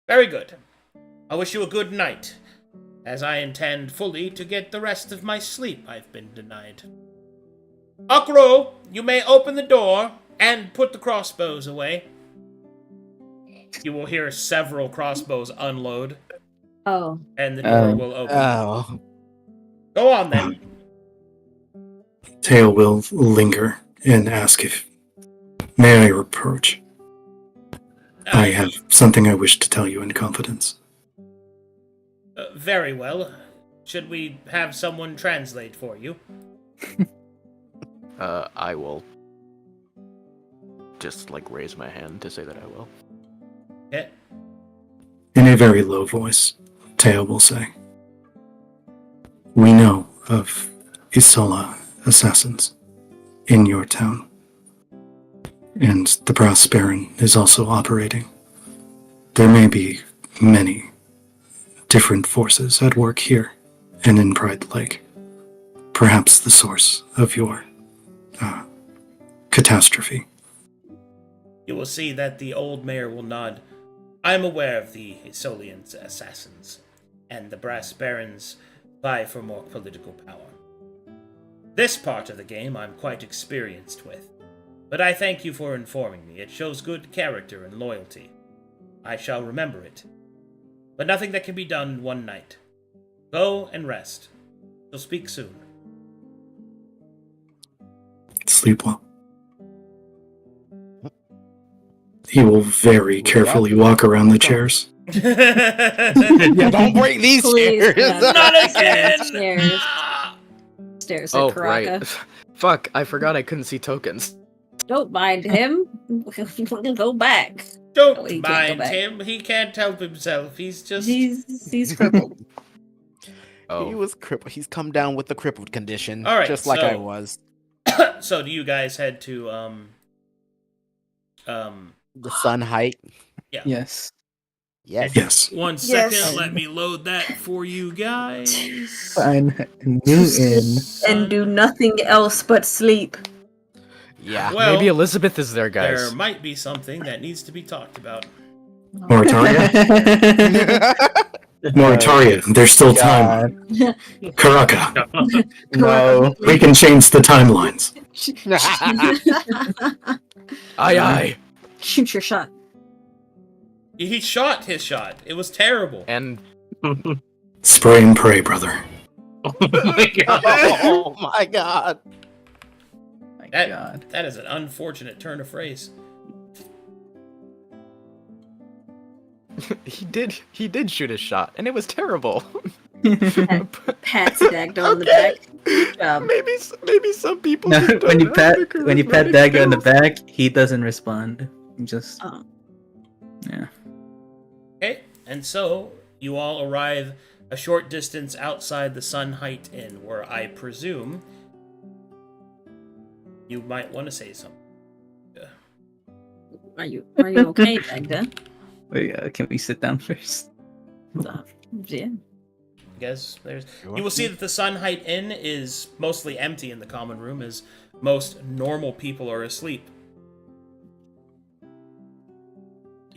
Very good. I wish you a good night, as I intend fully to get the rest of my sleep I've been denied. Akro, you may open the door and put the crossbows away. You will hear several crossbows unload, Oh, and the door will open. Oh. Go on then. Teo will linger and ask if, may I approach? I have something I wish to tell you in confidence. Very well. Should we have someone translate for you? I will just raise my hand to say that I will. Yeah. In a very low voice, Teo will say, we know of Isola assassins in your town, and the Brass Baron is also operating. There may be many different forces at work here and in Pride Lake. Perhaps the source of your catastrophe. You will see that the old mayor will nod. I am aware of the Isolian assassins, and the Brass Barons vie for more political power. This part of the game I'm quite experienced with, but I thank you for informing me. It shows good character and loyalty. I shall remember it. But nothing that can be done in one night. Go and rest. We'll speak soon. Sleep well. He will very carefully walk around the chairs. Yeah, don't break these Please, chairs. yeah. Not again! Stairs. Stairs at Oh, Karaka. right. Fuck, I forgot I couldn't see tokens. Don't mind him. Go back. Don't Oh, he can't go mind back. him. He can't help himself. He's just... He's crippled. He Oh, was crippled. He's come down with the crippled condition, All right, just like so- I was. So do you guys head to, The sun height. Yes. Yes. Yes. 1 second, Yes. let me load that for you guys. Fine. New in. And do nothing else but sleep. Yeah. Well, maybe Elizabeth is there, guys. there might be something that needs to be talked about. Morataria? Morataria, there's still time. Karaka, No. we can change the timelines. Aye, aye. Shoot your shot. He shot his shot. It was terrible. And Spray and pray, brother. Oh my god. Oh my god. My That- God. That is an unfortunate turn of phrase. he did shoot his shot, and it was terrible. Pats Dagdo on the back. Good job. maybe some people. No, just when don't you have pat the when you pat charismatic Dagger on the skills. back, he doesn't respond. He just Oh. yeah. Okay, and so you all arrive a short distance outside the Sun Height Inn, where I presume you might want to say something. Are you okay, Dagda? Wait, can we sit down first? Yeah. I guess there's. You will see that the Sun Height Inn is mostly empty in the common room, as most normal people are asleep.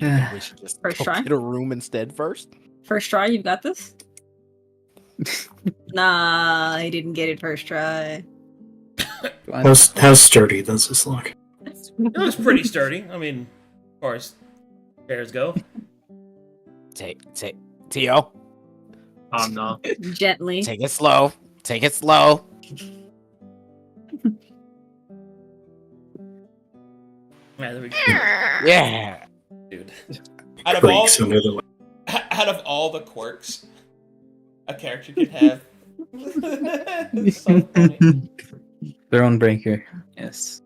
We should just First go try? get a room instead first. First try, you've got this? Nah, he didn't get it first try. How sturdy does this look? It looks pretty sturdy. I mean, of course, chairs go. Tio, Oh no. Gently. take it slow. Take it slow. Yeah, there we go. Yeah. Dude. Out of all, Creaks under the out of all the quirks a character could have, it's so funny. Throne breaker. Yes.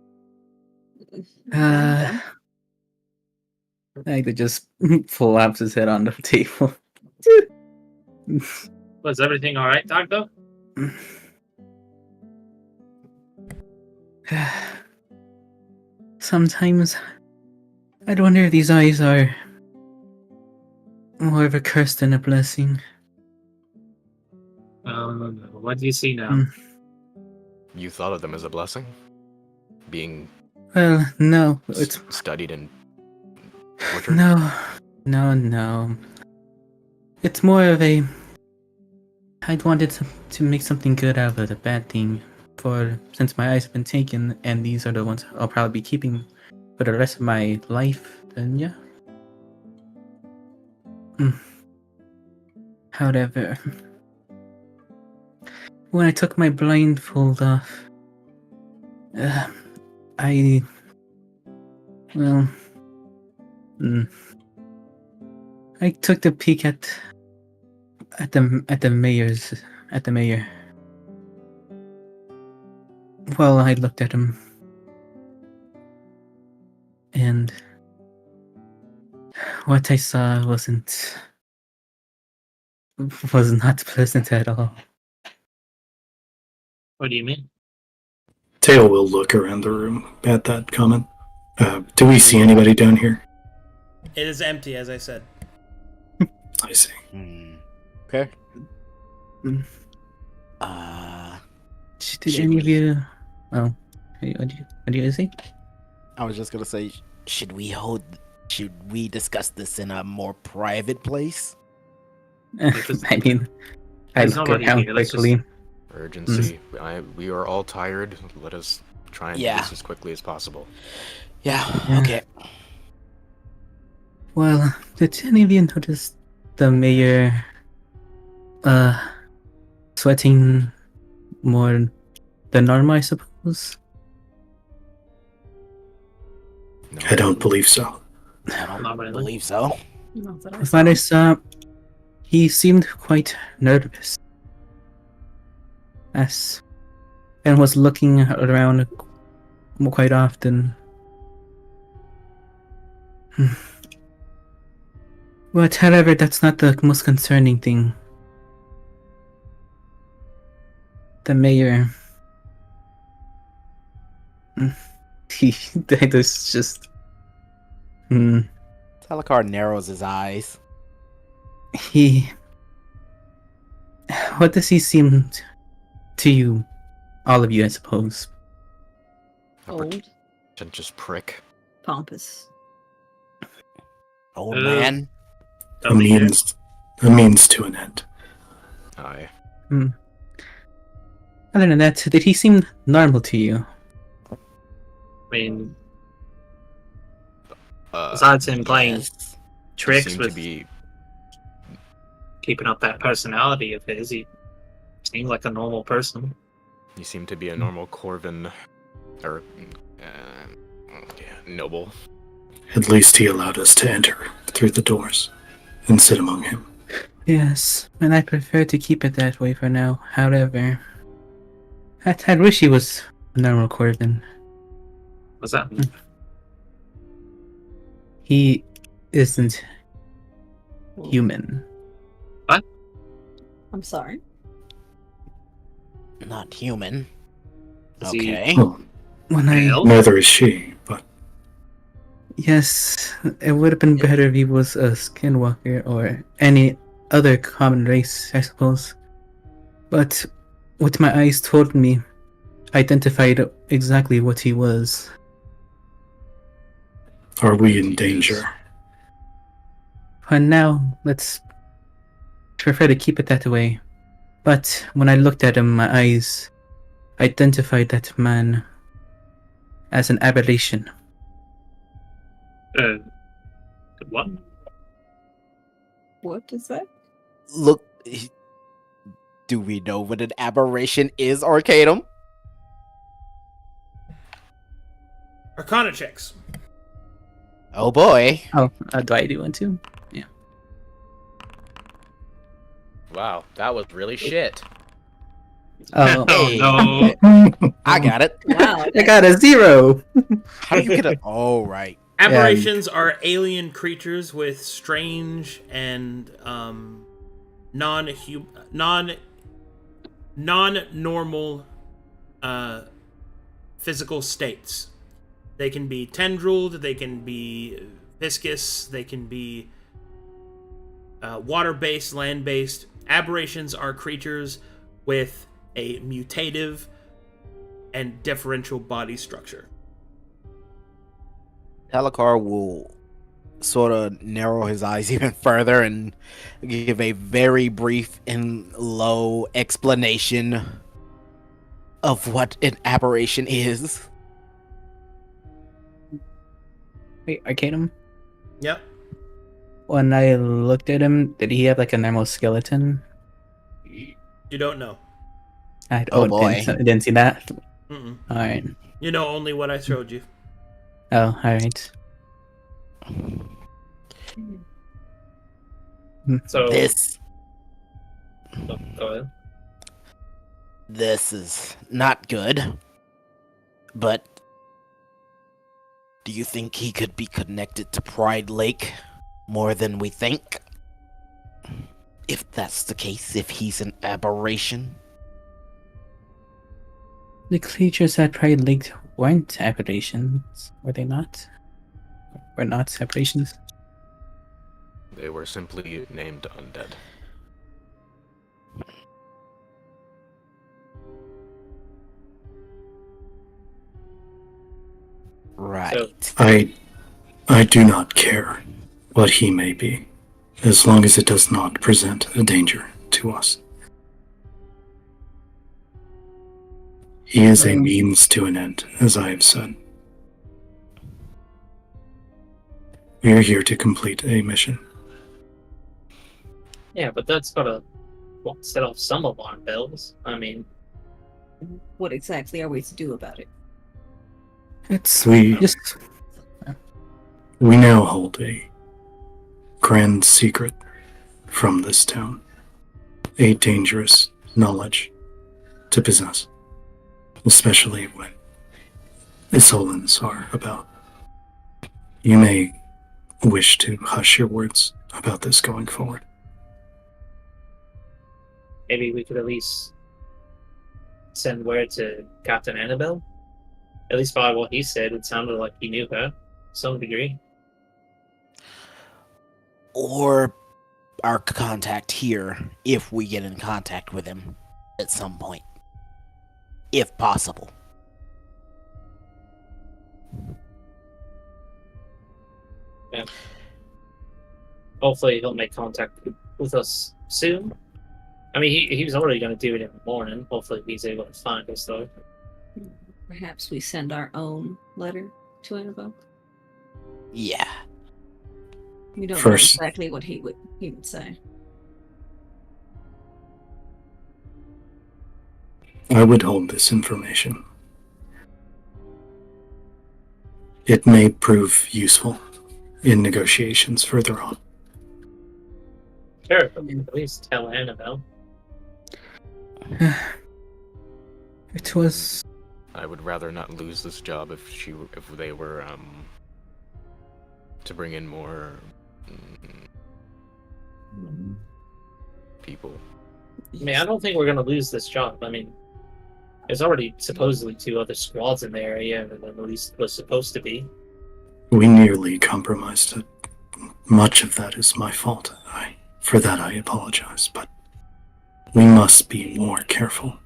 I could just flaps his head on the table. Was everything alright, Dagdo? Sometimes I'd wonder if these eyes are more of a curse than a blessing. What do you see now? Mm. you thought of them as a blessing? Being Well, no, it's studied and tortured? no. It's more of a. I wanted to make something good out of the bad thing. Since my eyes have been taken, and these are the ones I'll probably be keeping for the rest of my life, then yeah. However, when I took my blindfold off, I took the peek at the mayor. Well, I looked at him, and what I saw was not pleasant at all. What do you mean? Tail will look around the room at that comment. Do we see anybody down here? It is empty, as I said. I see. Okay. Mm. Did Should any of we- you? Oh, what do you say? I was just gonna say, should we discuss this in a more private place? Because I mean, I there's look nobody around here, let's quickly. Urgency. We are all tired. Let us try and do Yeah. this as quickly as possible. Yeah. Yeah. Okay. Well, did any of you notice the mayor sweating more than normal, I suppose? No. I don't believe so. I don't Not really. believe so. Not that I If I saw. saw, he seemed quite nervous. And was looking around quite often. But however, that's not the most concerning thing. The mayor. That is just. Talakar narrows his eyes. He. What does he seem to you? All of you, I suppose. A Old, pretentious prick. pompous. Old Uh, man. A means to an end. Aye. Other than that, did he seem normal to you? I mean, Uh, besides him playing Yes. tricks seem with to be keeping up that personality of his, he seemed like a normal person. you seem to be a normal Corvin or noble. At least he allowed us to enter through the doors and sit among him. Yes, and I prefer to keep it that way for now. However, I wish he was a normal Corvin. What's that? He isn't human. I'm sorry. Not human. Is he- Okay. Well, When I Male? neither is she, but yes, it would have been better if he was a skinwalker or any other common race, I suppose. But what my eyes told me, identified exactly what he was. are we in danger? For now, let's prefer to keep it that way. But when I looked at him, my eyes identified that man as an aberration. What? What is that? Look. Do we know what an aberration is, Arcadum? Arcana checks. Oh boy. Oh, do I do one too? Wow, that was really shit. Oh, Hey. no. I got it. Wow. I got a 0. How do you get it? Oh, right. Aberrations are alien creatures with strange and non-normal physical states. They can be tendrilled, they can be viscous, they can be water-based, land-based. Aberrations are creatures with a mutative and differential body structure. Talakar will sort of narrow his eyes even further and give a very brief and low explanation of what an aberration is. Wait, Arcadum? Yep. When I looked at him, did he have like a normal skeleton? You don't know. Oh, boy. Didn't see that. Mm-mm. All right. You know only what I showed you. Oh, all right. So This go ahead. this is not good. But do you think he could be connected to Pride Lake more than we think? If that's the case, if he's an aberration. The creatures at Pride Lake weren't aberrations, were they not? Were not aberrations? They were simply named undead. Right. I do not care what he may be, as long as it does not present a danger to us. He is a means to an end, as I have said. We are here to complete a mission. Yeah, but that's gotta set off some alarm bells. I mean, What exactly are we to do about it? It's We just now hold a grand secret from this town, a dangerous knowledge to possess, especially when Isolans are about. You may wish to hush your words about this going forward. maybe we could at least send word to Captain Annabelle. At least by what he said, it sounded like he knew her to some degree. Or our contact here, if we get in contact with him at some point. If possible. Yeah. Hopefully he'll make contact with us soon. I mean, he was already going to do it in the morning. Hopefully he's able to find us, though. Perhaps we send our own letter to Annabelle. Yeah. We don't First- know exactly what he would say. I would hold this information. It may prove useful in negotiations further on. Sure, but at least tell Annabelle. it was I would rather not lose this job if they were to bring in more people. I mean, I don't think we're going to lose this job. I mean, there's already supposedly 2 other squads in the area, and at least was supposed to be. We nearly compromised it. Much of that is my fault. For that I apologize, but we must be more careful.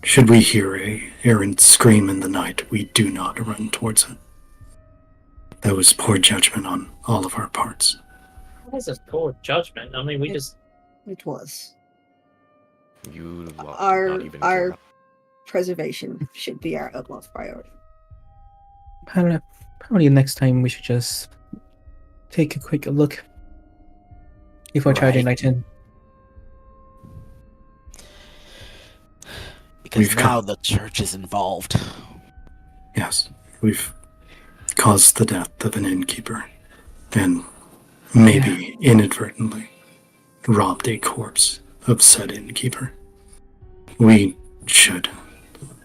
Should we hear a errant scream in the night, we do not run towards it. That was poor judgment on all of our parts. That was a poor judgment. I mean, we just... It was. You not Our even our care. preservation should be our utmost priority. probably next time we should just take a quick look before charging Right. right in. Because We've now come- the church is involved. Yes, we've caused the death of an innkeeper, and maybe inadvertently robbed a corpse of said innkeeper. We should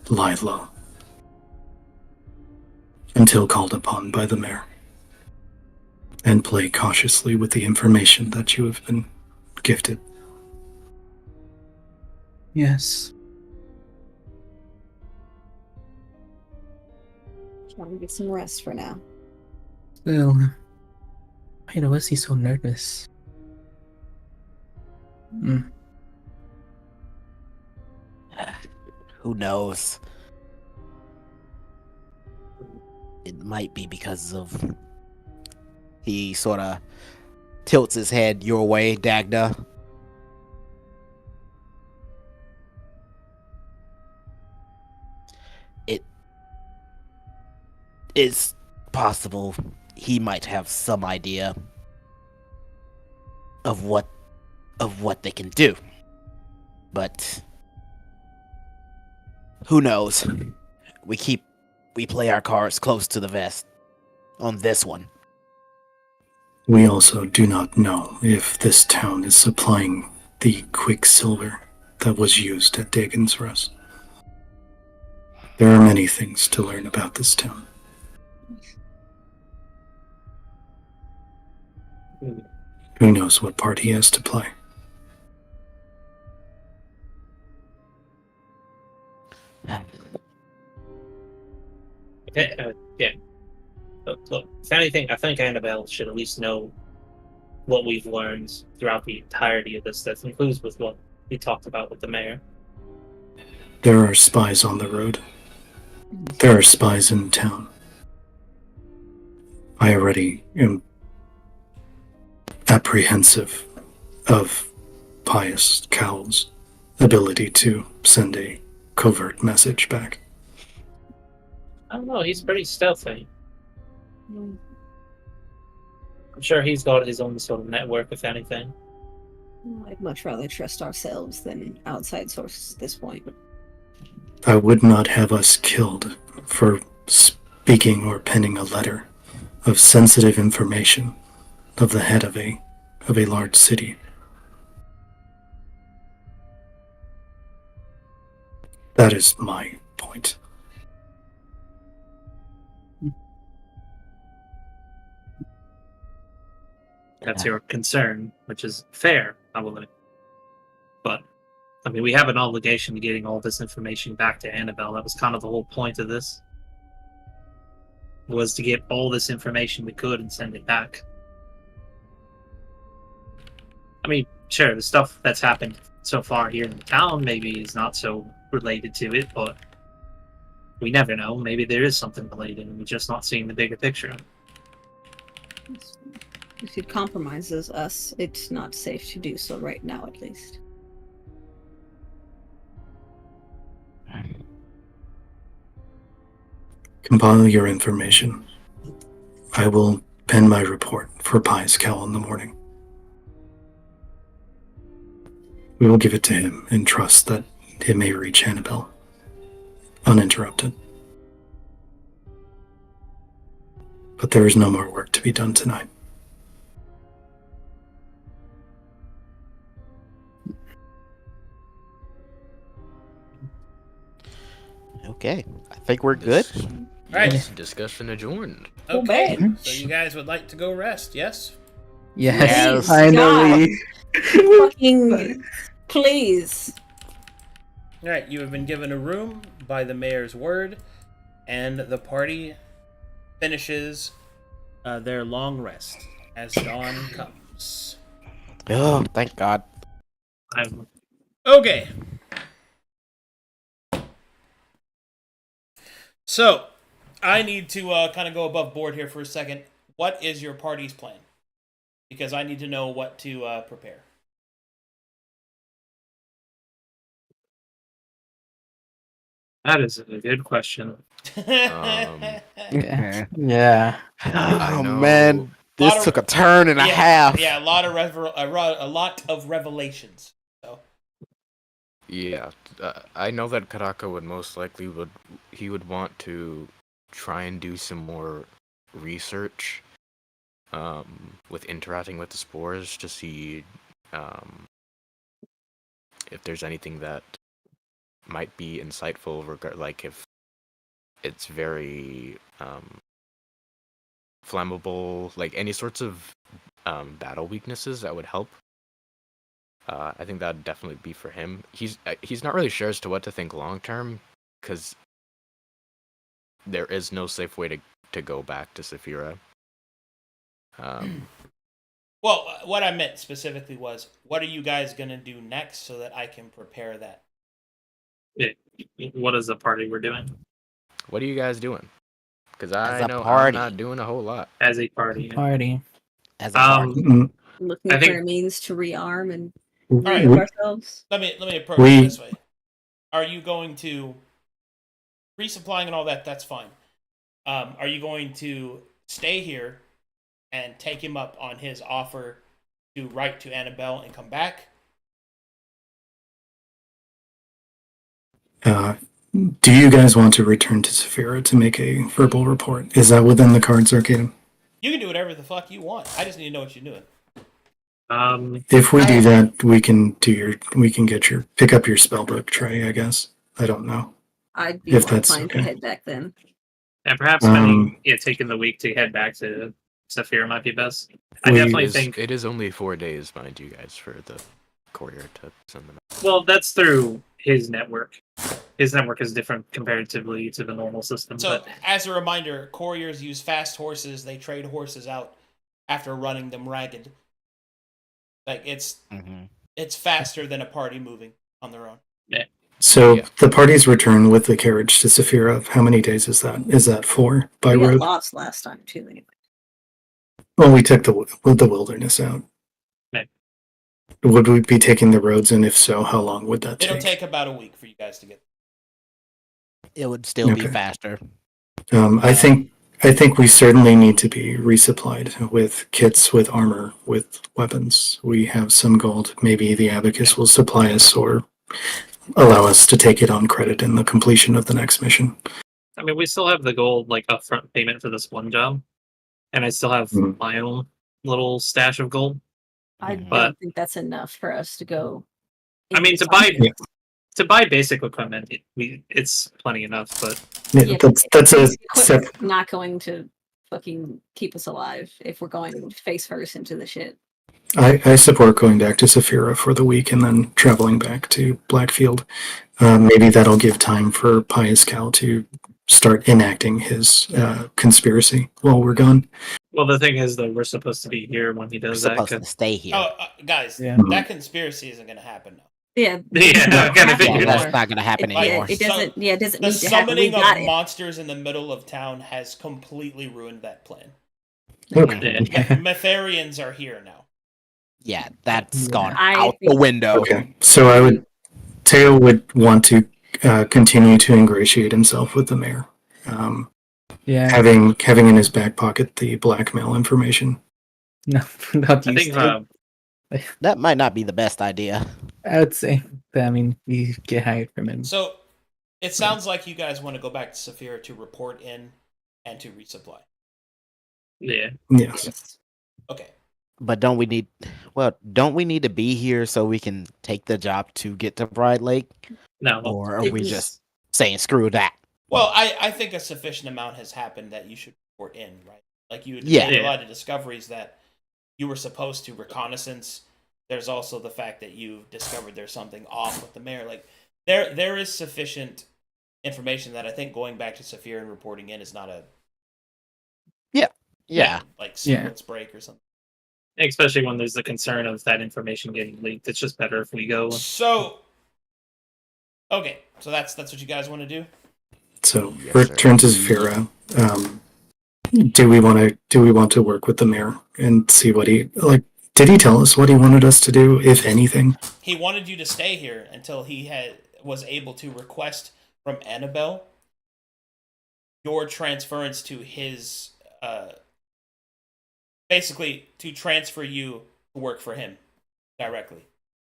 lie low until called upon by the mayor, and play cautiously with the information that you have been gifted. Yes. Trying to get some rest for now. Still, why was he so nervous? Who knows? It might be because of... He sort of tilts his head your way, Dagda. It is possible he might have some idea of what they can do. But who knows? We play our cards close to the vest on this one. We also do not know if this town is supplying the quicksilver that was used at Dagon's Rest. There are many things to learn about this town. Who knows what part he has to play? Yeah. Look, if anything, I think Annabelle should at least know what we've learned throughout the entirety of this. That includes with what we talked about with the mayor. There are spies on the road. There are spies in town. I already am apprehensive of Pious Cowl's ability to send a covert message back. I don't know, he's pretty stealthy. I'm sure he's got his own sort of network, if anything. I'd much rather trust ourselves than outside sources at this point. I would not have us killed for speaking or penning a letter of sensitive information of the head of a large city. That is my point. That's your concern, which is fair, I believe. But, I mean, we have an obligation to getting all this information back to Annabelle. That was kind of the whole point of this. Was to get all this information we could and send it back. I mean, sure, the stuff that's happened so far here in the town maybe is not so related to it, but we never know. Maybe there is something related and we're just not seeing the bigger picture. If it compromises us, it's not safe to do so right now, at least. Compile your information. I will pen my report for Pious Cowl in the morning. We will give it to him and trust that it may reach Annabelle uninterrupted. But there is no more work to be done tonight. Okay, I think we're good. Right. Discussion adjourned. Okay. Okay. So you guys would like to go rest, yes? Yes, Please, finally. Fucking please. All right. You have been given a room by the mayor's word, and the party finishes their long rest as dawn comes. Oh, thank God. Okay. So, I need to kind of go above board here for a second. What is your party's plan? Because I need to know what to prepare. That is a good question. Yeah. I Oh know. man, this Lot of- took a turn and a half. Yeah, a lot of revelations. So, Yeah, I know that Karaka would most likely he would want to try and do some more research with interacting with the spores to see if there's anything that might be insightful, like if it's very flammable, like any sorts of battle weaknesses that would help. I think that'd definitely be for him. He's not really sure as to what to think long term, because there is no safe way to go back to Saphira. well, what I meant specifically was, what are you guys gonna do next so that I can prepare that? what is the party we're doing What are you guys doing? Because As I a know I'm party. not doing a whole lot. as a party? Party. As a party. Mm, Looking I for think- a means to rearm and right. rebuild ourselves. Let me approach We- it this way. Are you going to resupplying and all that? That's fine. Are you going to stay here and take him up on his offer to write to Annabelle and come back? Do you guys want to return to Saphira to make a verbal report? Is that within the cards, Arcadum? You can do whatever the fuck you want. I just need to know what you're doing. If we do that, we can pick up your spellbook tray, I guess. I don't know. I'd be If more that's inclined to okay. head back then. And perhaps taking the week to head back to Saphira might be best. I We- definitely It is, think. it is only 4 days, mind you guys, for the courier to send them out. Well, that's through his network. His network is different comparatively to the normal system. So, but as a reminder, couriers use fast horses. They trade horses out after running them ragged. Like it's faster than a party moving on their own. So Yeah. the party's return with the carriage to Saphira, how many days is that? Is that 4 by We got road? lost last time too. Anyway. Well, we took the wilderness out. Right. Would we be taking the roads, and if so, how long would that It'll take? take about a week for you guys to get. It would still be Okay. faster. I think we certainly need to be resupplied with kits, with armor, with weapons. We have some gold. Maybe the abacus will supply us or allow us to take it on credit in the completion of the next mission. I mean, we still have the gold like upfront payment for this one job, and I still have Mhm. my own little stash of gold. I But- don't think that's enough for us to go. I mean, into to buy something. to buy basic equipment, it's plenty enough. But Yeah, Yeah, that's a basic step. equipment's not going to fucking keep us alive if we're going face first into the shit. I support going back to Saphira for the week and then traveling back to Blackfield. Maybe that'll give time for Pious Cal to start enacting his conspiracy while we're gone. well, the thing is, though, we're supposed to be here when he We're does that. supposed to 'cause- stay here. Oh, guys, Yeah. that conspiracy isn't going to happen now. Yeah. Yeah, I kinda yeah, figured that's that. not gonna happen Yeah, anymore. it doesn't. Yeah, it doesn't The need to happen. We summoning of got it. monsters in the middle of town has completely ruined that plan. Okay. Metharians are here now. Yeah, that's gone I out the think- window. Okay. So Teo would want to continue to ingratiate himself with the mayor, Yeah. having in his back pocket the blackmail information. No, not I used think to. That might not be the best idea. I would say. But, I mean, we get hired from him. So it sounds like you guys want to go back to Saphira to report in and to resupply. Yeah, Yes. Okay. But don't we need to be here so we can take the job to get to Bride Lake? no, Or are It we was- just saying screw that? Well, I think a sufficient amount has happened that you should report in, right? Like you Yeah. made a lot of discoveries that you were supposed to reconnaissance. There's also the fact that you discovered there's something off with the mayor. Like there is sufficient information that I think going back to Saphira and reporting in is not a Yeah. like Yeah. sequence break or something. especially when there's the concern of that information getting leaked. It's just better if we go. So okay, so that's what you guys want to do. So Yes, sir. return to Saphira. Do we want to work with the mayor and see what he like? Did he tell us what he wanted us to do, if anything? He wanted you to stay here until he was able to request from Annabelle your transference to his basically to transfer you to work for him directly.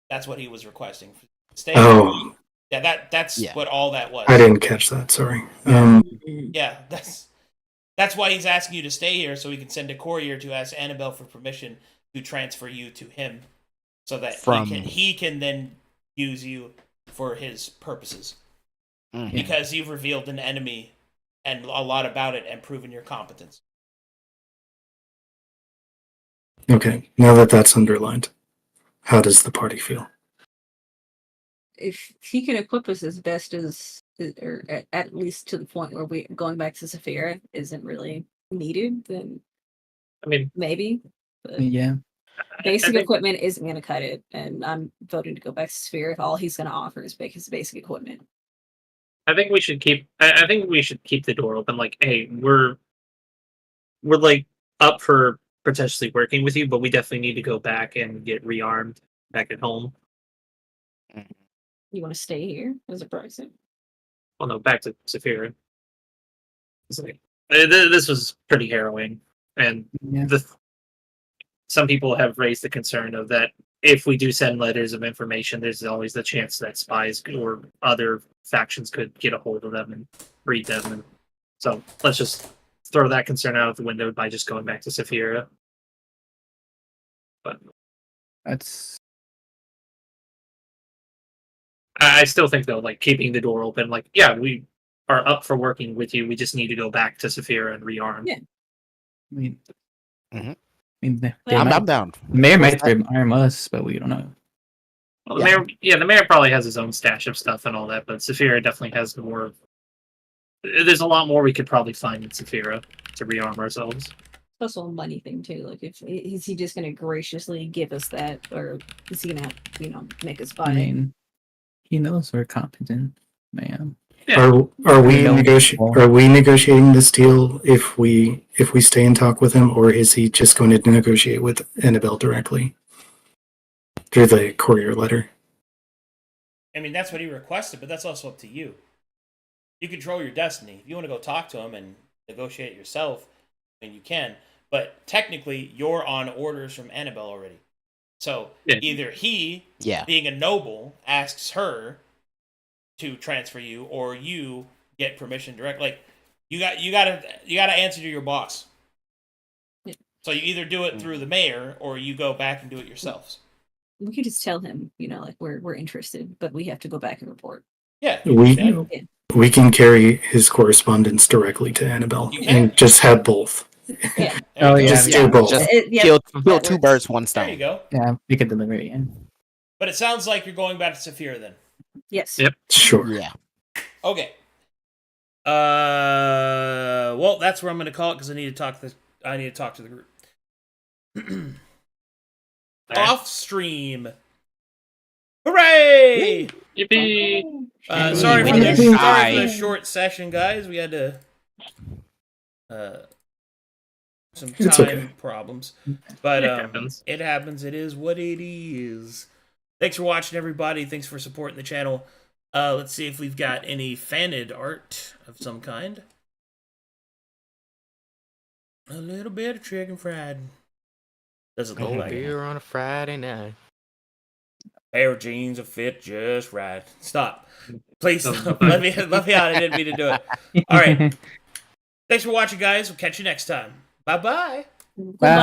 That's what he was requesting. Stay. Oh, Yeah, that's Yeah. what all that was. I didn't catch that. Sorry. Yeah, that's why he's asking you to stay here so he can send a courier to ask Annabelle for permission to transfer you to him, so that he can then use you for his purposes. Mhm. Because you've revealed an enemy and a lot about it and proven your competence. Okay. Now that that's underlined, how does the party feel? If he can equip us as best as, or at least to the point where we going back to Saphira isn't really needed, then I mean, maybe. But Yeah. basic I think- equipment isn't going to cut it, and I'm voting to go back to Saphira if all he's going to offer is basic equipment. I think we should keep. I think we should keep the door open. Like, hey, we're like up for potentially working with you, but we definitely need to go back and get rearmed back at home. You want to stay here as a proxy? Well, no, back to Saphira. It's like, this was pretty harrowing, and Yeah. some people have raised the concern of that if we do send letters of information, there's always the chance that spies or other factions could get a hold of them and read them. And so let's just throw that concern out of the window by just going back to Saphira. But That's I still think, though, like keeping the door open, like, yeah, we are up for working with you. We just need to go back to Saphira and rearm. Yeah. I mean, Mhm. I mean, they I'm might, down. the mayor might What's arm us, but we don't know. Well, the mayor probably has his own stash of stuff and all that, but Saphira definitely has more. There's a lot more we could probably find in Saphira to rearm ourselves. It's also a money thing too. Like, if is he just going to graciously give us that, or is he going to, make us buy I it? mean, he knows we're competent, man. Yeah. Are we We don't- negotiating this deal if we stay and talk with him, or is he just going to negotiate with Annabelle directly through the courier letter? I mean, that's what he requested, but that's also up to you. You control your destiny. If you want to go talk to him and negotiate it yourself, then you can. But technically, you're on orders from Annabelle already. So Yeah. either he, Yeah. being a noble, asks her to transfer you, or you get permission direct. Like you gotta answer to your boss. Yeah. So you either do it through the mayor, or you go back and do it yourselves. We could just tell him, like we're interested, but we have to go back and report. Yeah, We can carry his correspondence directly to Annabelle You can. and just have both. Yeah. Oh, yeah. Just do both. Just Yeah, kill that two works. birds, one There you stone. go. Yeah, we could deliver it. Yeah. But it sounds like you're going back to Saphira then. Yes. Yep. Sure. Yeah. Okay. Well, that's where I'm going to call it because I need to talk to the group. Alright. Off stream. Hooray! Yippee! Sorry We for did the die. short session, guys. We had to some It's time okay. problems, but It happens. It happens. It is what it is. Thanks for watching, everybody. Thanks for supporting the channel. Let's see if we've got any faned art of some kind. A little bit of chicken fried. Does it look like it? Beer on a Friday night. Pair of jeans will fit just right. Stop. Please stop. Let me out. I didn't mean to do it. All right. Thanks for watching, guys. We'll catch you next time. Bye-bye. Bye.